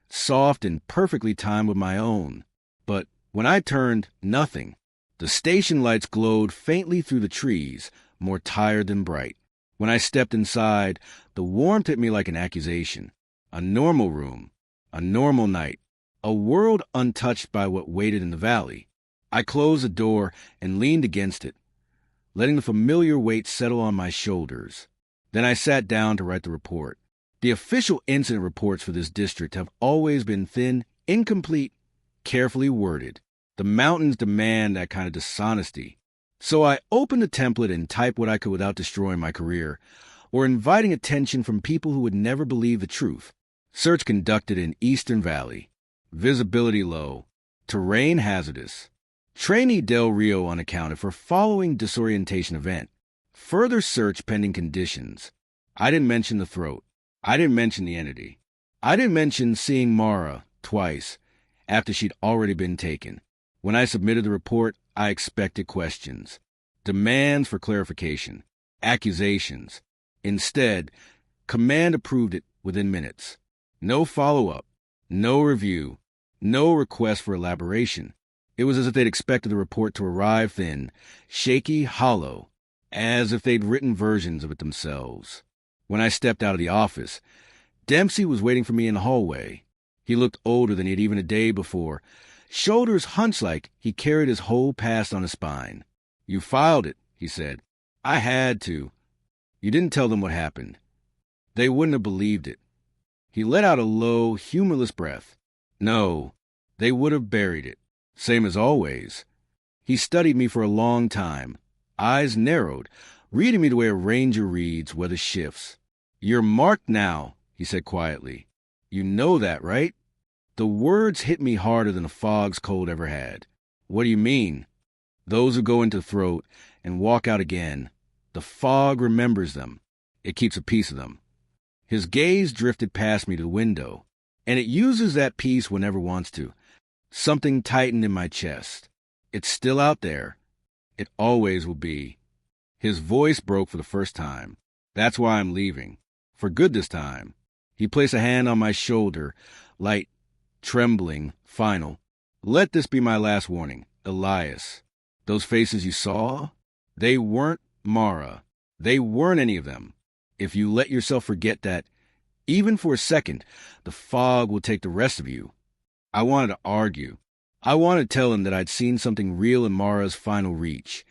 soft and perfectly timed with my own. But when I turned, nothing. The station lights glowed faintly through the trees, more tired than bright. When I stepped inside, the warmth hit me like an accusation. A normal room, a normal night, a world untouched by what waited in the valley. I closed the door and leaned against it, letting the familiar weight settle on my shoulders. Then I sat down to write the report. The official incident reports for this district have always been thin, incomplete, carefully worded. The mountains demand that kind of dishonesty. So I opened the template and typed what I could without destroying my career, or inviting attention from people who would never believe the truth. Search conducted in Eastern Valley. Visibility low. Terrain hazardous. Trainee Del Rio unaccounted for following disorientation event. Further search pending conditions. I didn't mention the throat. I didn't mention the entity. I didn't mention seeing Mara twice after she'd already been taken. When I submitted the report, I expected questions, demands for clarification, accusations. Instead, command approved it within minutes. No follow-up, no review, no request for elaboration. It was as if they'd expected the report to arrive thin, shaky, hollow, as if they'd written versions of it themselves. When I stepped out of the office, Dempsey was waiting for me in the hallway. He looked older than he'd even a day before, shoulders hunched like he carried his whole past on his spine. "You filed it," he said. "I had to. You didn't tell them what happened. They wouldn't have believed it." He let out a low, humorless breath. "No, they would have buried it. Same as always." He studied me for a long time, eyes narrowed, reading me the way a ranger reads weather shifts. "You're marked now," he said quietly. You know that, right? The words hit me harder than a fog's cold ever had. What do you mean? Those who go into the throat and walk out again, the fog remembers them. It keeps a piece of them. His gaze drifted past me to the window, and it uses that piece whenever it wants to. Something tightened in my chest. It's still out there. It always will be. His voice broke for the first time. That's why I'm leaving. For good this time. He placed a hand on my shoulder, light, trembling, final. Let this be my last warning, Elias. Those faces you saw, they weren't Mara. They weren't any of them. If you let yourself forget that, even for a second, the fog will take the rest of you. I wanted to argue. I wanted to tell him that I'd seen something real in Mara's final reach,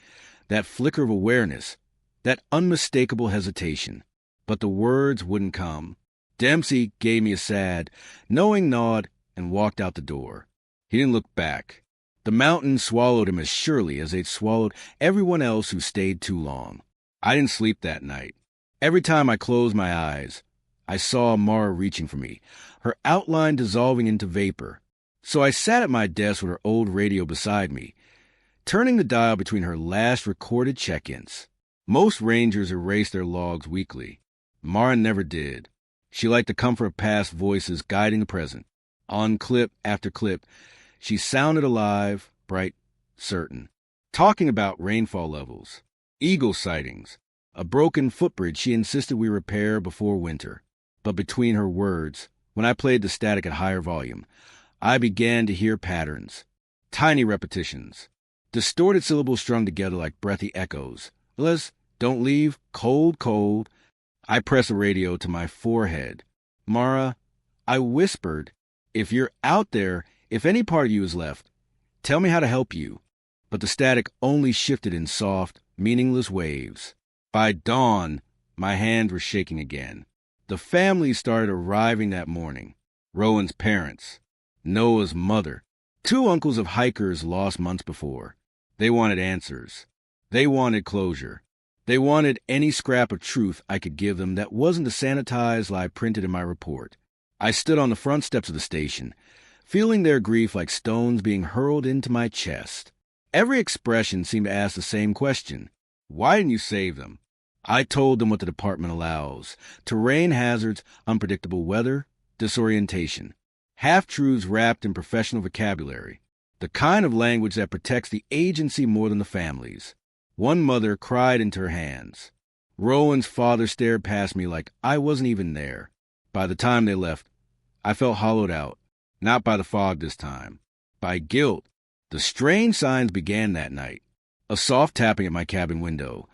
that flicker of awareness, that unmistakable hesitation. But the words wouldn't come. Dempsey gave me a sad, knowing nod and walked out the door. He didn't look back. The mountains swallowed him as surely as they'd swallowed everyone else who stayed too long. I didn't sleep that night. Every time I closed my eyes, I saw Mara reaching for me, her outline dissolving into vapor. So I sat at my desk with her old radio beside me, turning the dial between her last recorded check-ins. Most rangers erase their logs weekly. Mara never did. She liked the comfort of past voices guiding the present. On clip after clip, she sounded alive, bright, certain. Talking about rainfall levels, eagle sightings, a broken footbridge she insisted we repair before winter. But between her words, when I played the static at higher volume, I began to hear patterns, tiny repetitions, distorted syllables strung together like breathy echoes. Elias, don't leave, cold, cold. I pressed the radio to my forehead. Mara, I whispered, if you're out there, if any part of you is left, tell me how to help you. But the static only shifted in soft, meaningless waves. By dawn, my hands were shaking again. The family started arriving that morning. Rowan's parents, Noah's mother, 2 uncles of hikers lost months before. They wanted answers. They wanted closure. They wanted any scrap of truth I could give them that wasn't the sanitized lie printed in my report. I stood on the front steps of the station, feeling their grief like stones being hurled into my chest. Every expression seemed to ask the same question. Why didn't you save them? I told them what the department allows. Terrain hazards, unpredictable weather, disorientation. Half-truths wrapped in professional vocabulary. The kind of language that protects the agency more than the families. One mother cried into her hands. Rowan's father stared past me like I wasn't even there. By the time they left, I felt hollowed out. Not by the fog this time. By guilt. The strange signs began that night. A soft tapping at my cabin window.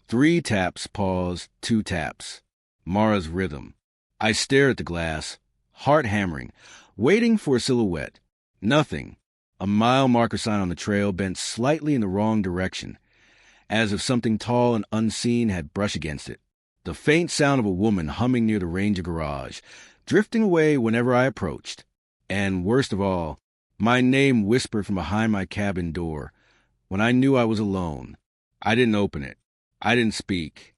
3 taps, pause, 2 taps. Mara's rhythm. I stared at the glass, heart hammering, waiting for a silhouette. Nothing. A mile marker sign on the trail bent slightly in the wrong direction, as if something tall and unseen had brushed against it. The faint sound of a woman humming near the ranger garage, drifting away whenever I approached. And worst of all, my name whispered from behind my cabin door when I knew I was alone. I didn't open it. I didn't speak.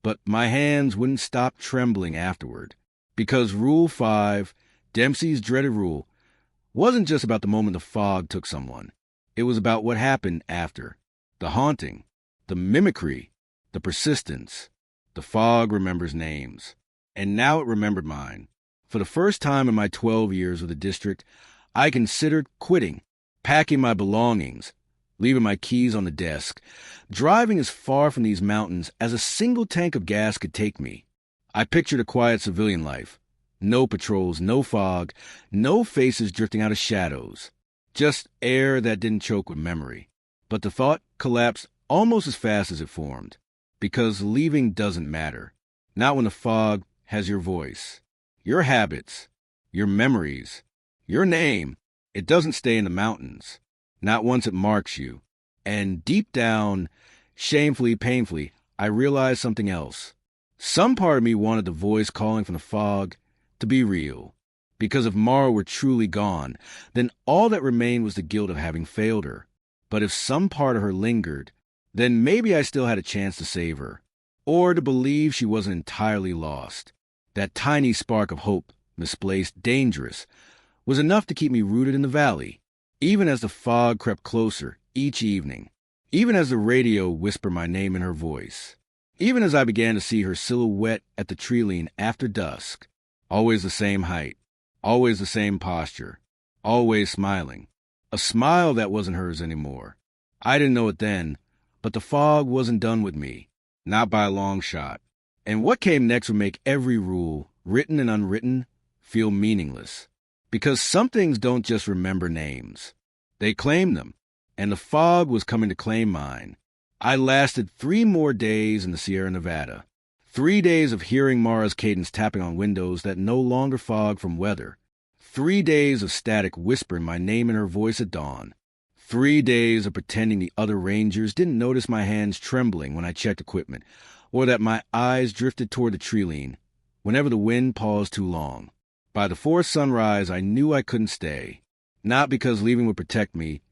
But my hands wouldn't stop trembling afterward. Because Rule 5, Dempsey's dreaded rule, wasn't just about the moment the fog took someone. It was about what happened after. The haunting, the mimicry, the persistence, The fog remembers names. And now it remembered mine. For the first time in my 12 years with the district, I considered quitting, packing my belongings, leaving my keys on the desk, driving as far from these mountains as a single tank of gas could take me. I pictured a quiet civilian life. No patrols, no fog, no faces drifting out of shadows. Just air that didn't choke with memory. But the thought collapsed almost as fast as it formed. Because leaving doesn't matter. Not when the fog has your voice, your habits, your memories, your name. It doesn't stay in the mountains. Not once it marks you. And deep down, shamefully, painfully, I realized something else. Some part of me wanted the voice calling from the fog to be real. Because if Mara were truly gone, then all that remained was the guilt of having failed her. But if some part of her lingered, then maybe I still had a chance to save her. Or to believe she wasn't entirely lost. That tiny spark of hope, misplaced, dangerous, was enough to keep me rooted in the valley. Even as the fog crept closer each evening. Even as the radio whispered my name in her voice. Even as I began to see her silhouette at the tree-line after dusk. Always the same height. Always the same posture. Always smiling. A smile that wasn't hers anymore. I didn't know it then, but the fog wasn't done with me. Not by a long shot. And what came next would make every rule, written and unwritten, feel meaningless. Because some things don't just remember names. They claim them. And the fog was coming to claim mine. I lasted 3 more days in the Sierra Nevada. 3 days of hearing Mara's cadence tapping on windows that no longer fog from weather. 3 days of static whispering my name in her voice at dawn. 3 days of pretending the other rangers didn't notice my hands trembling when I checked equipment, or that my eyes drifted toward the tree-line whenever the wind paused too long. By the 4th sunrise, I knew I couldn't stay. Not because leaving would protect me.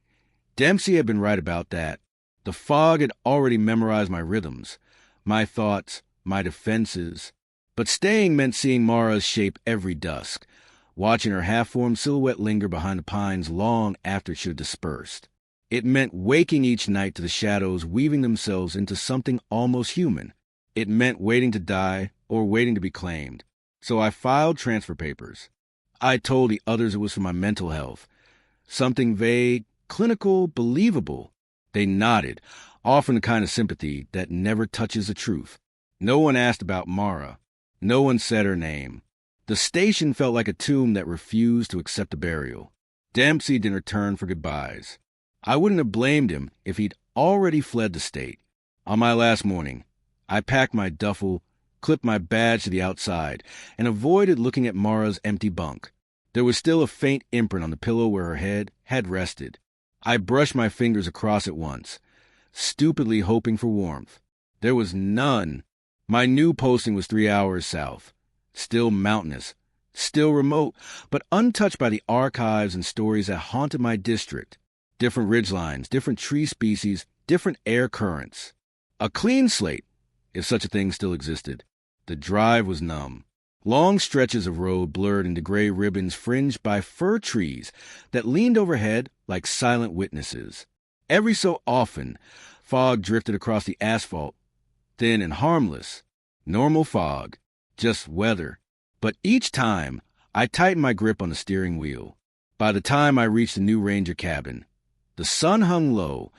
Dempsey had been right about that. The fog had already memorized my rhythms, my thoughts, my defenses. But staying meant seeing Mara's shape every dusk, watching her half-formed silhouette linger behind the pines long after it should have dispersed. It meant waking each night to the shadows weaving themselves into something almost human. It meant waiting to die or waiting to be claimed. So I filed transfer papers. I told the others it was for my mental health. Something vague, clinical, believable. They nodded, offering the kind of sympathy that never touches the truth. No one asked about Mara. No one said her name. The station felt like a tomb that refused to accept a burial. Dempsey didn't return for goodbyes. I wouldn't have blamed him if he'd already fled the state. On my last morning, I packed my duffel, clipped my badge to the outside, and avoided looking at Mara's empty bunk. There was still a faint imprint on the pillow where her head had rested. I brushed my fingers across it once, stupidly hoping for warmth. There was none. My new posting was 3 hours south. Still mountainous, still remote, but untouched by the archives and stories that haunted my district. Different ridgelines, different tree species, different air currents. A clean slate, if such a thing still existed. The drive was numb. Long stretches of road blurred into gray ribbons fringed by fir trees that leaned overhead like silent witnesses. Every so often, fog drifted across the asphalt, thin and harmless. Normal fog, just weather. But each time, I tightened my grip on the steering wheel. By the time I reached the new ranger cabin, the sun hung low,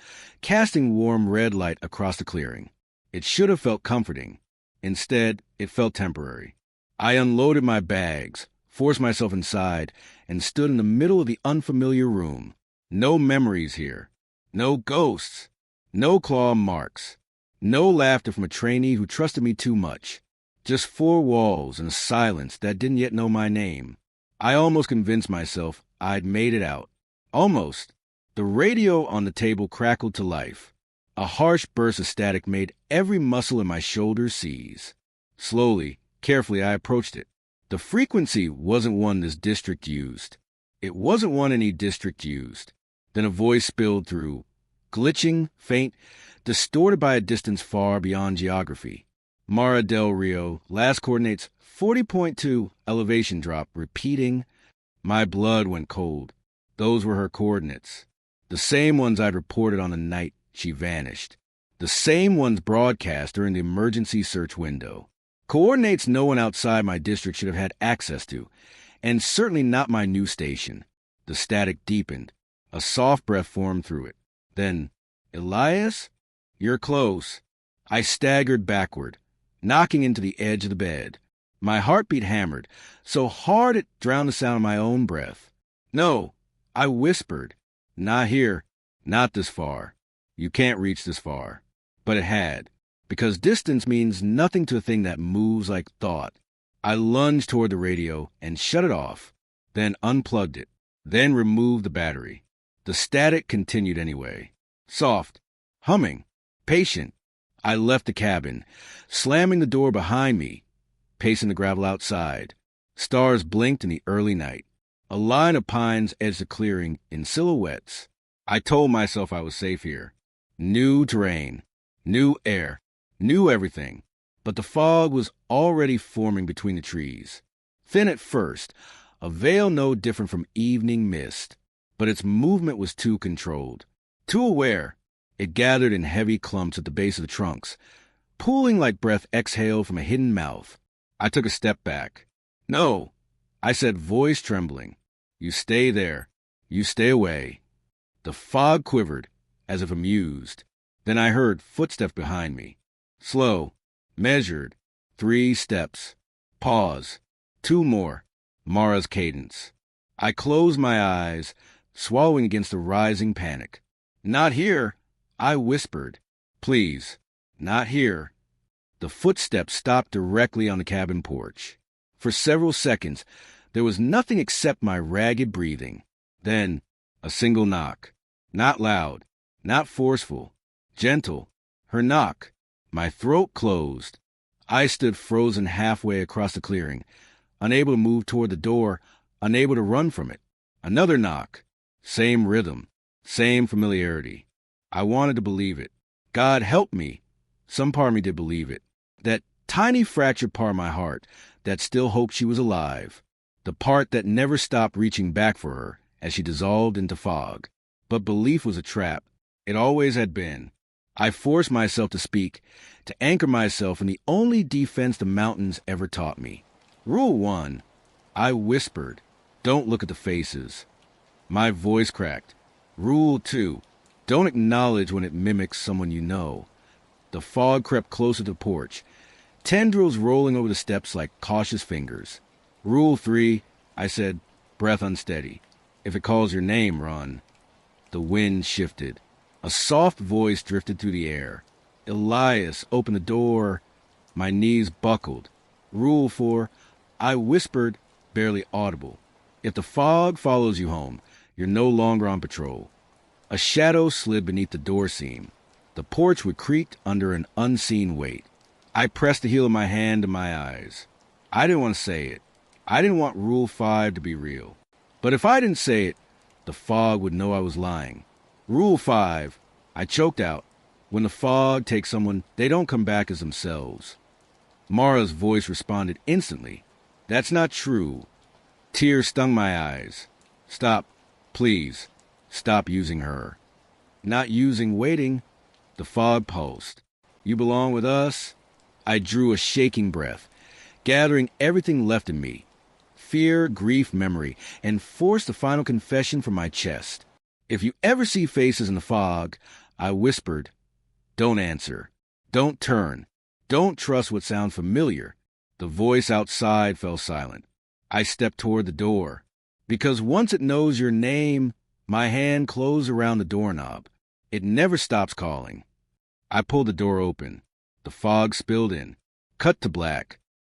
casting warm red light across the clearing. It should have felt comforting. Instead, it felt temporary. I unloaded my bags, forced myself inside, and stood in the middle of the unfamiliar room. No memories here. No ghosts. No claw marks. No laughter from a trainee who trusted me too much. Just 4 walls and a silence that didn't yet know my name. I almost convinced myself I'd made it out. Almost. The radio on the table crackled to life. A harsh burst of static made every muscle in my shoulders seize. Slowly, carefully, I approached it. The frequency wasn't one this district used. It wasn't one any district used. Then a voice spilled through, glitching, faint, distorted by a distance far beyond geography. Mara del Rio, last coordinates 40.2 elevation drop, repeating. My blood went cold. Those were her coordinates. The same ones I'd reported on the night she vanished. The same ones broadcast during the emergency search window. Coordinates no one outside my district should have had access to, and certainly not my new station. The static deepened. A soft breath formed through it. Then, Elias? You're close. I staggered backward, knocking into the edge of the bed. My heartbeat hammered, so hard it drowned the sound of my own breath. No, I whispered. Not here. Not this far. You can't reach this far. But it had, because distance means nothing to a thing that moves like thought. I lunged toward the radio and shut it off, then unplugged it, then removed the battery. The static continued anyway. Soft, humming, patient. I left the cabin, slamming the door behind me, pacing the gravel outside. Stars blinked in the early night. A line of pines edged the clearing in silhouettes. I told myself I was safe here. New terrain, new air, new everything. But the fog was already forming between the trees. Thin at first, a veil no different from evening mist. But its movement was too controlled, too aware. It gathered in heavy clumps at the base of the trunks, pooling like breath exhaled from a hidden mouth. I took a step back. No, I said, voice trembling. You stay there. You stay away. The fog quivered, as if amused. Then I heard footsteps behind me. Slow, measured, 3 steps. Pause. 2 more. Mara's cadence. I closed my eyes, swallowing against the rising panic. Not here, I whispered. Please, not here. The footsteps stopped directly on the cabin porch. For several seconds, there was nothing except my ragged breathing. Then, a single knock. Not loud, not forceful, gentle. Her knock. My throat closed. I stood frozen halfway across the clearing, unable to move toward the door, unable to run from it. Another knock. Same rhythm, same familiarity. I wanted to believe it. God help me. Some part of me did believe it. That tiny fractured part of my heart that still hoped she was alive. The part that never stopped reaching back for her as she dissolved into fog. But belief was a trap. It always had been. I forced myself to speak, to anchor myself in the only defense the mountains ever taught me. Rule 1. I whispered, don't look at the faces. My voice cracked. Rule 2. Don't acknowledge when it mimics someone you know. The fog crept closer to the porch, tendrils rolling over the steps like cautious fingers. Rule 3, I said, breath unsteady. If it calls your name, run. The wind shifted. A soft voice drifted through the air. Elias, open the door. My knees buckled. Rule 4, I whispered, barely audible. If the fog follows you home, you're no longer on patrol. A shadow slid beneath the door seam. The porch would creak under an unseen weight. I pressed the heel of my hand to my eyes. I didn't want to say it. I didn't want Rule 5 to be real. But if I didn't say it, the fog would know I was lying. Rule 5, I choked out. When the fog takes someone, they don't come back as themselves. Mara's voice responded instantly. That's not true. Tears stung my eyes. Stop, please. Stop using her. Not using waiting. The fog pulsed. You belong with us? I drew a shaking breath, gathering everything left in me. Fear, grief, memory, and forced the final confession from my chest. If you ever see faces in the fog, I whispered, don't answer. Don't turn. Don't trust what sounds familiar. The voice outside fell silent. I stepped toward the door. Because once it knows your name, my hand closed around the doorknob. It never stops calling. I pulled the door open. The fog spilled in, cut to black.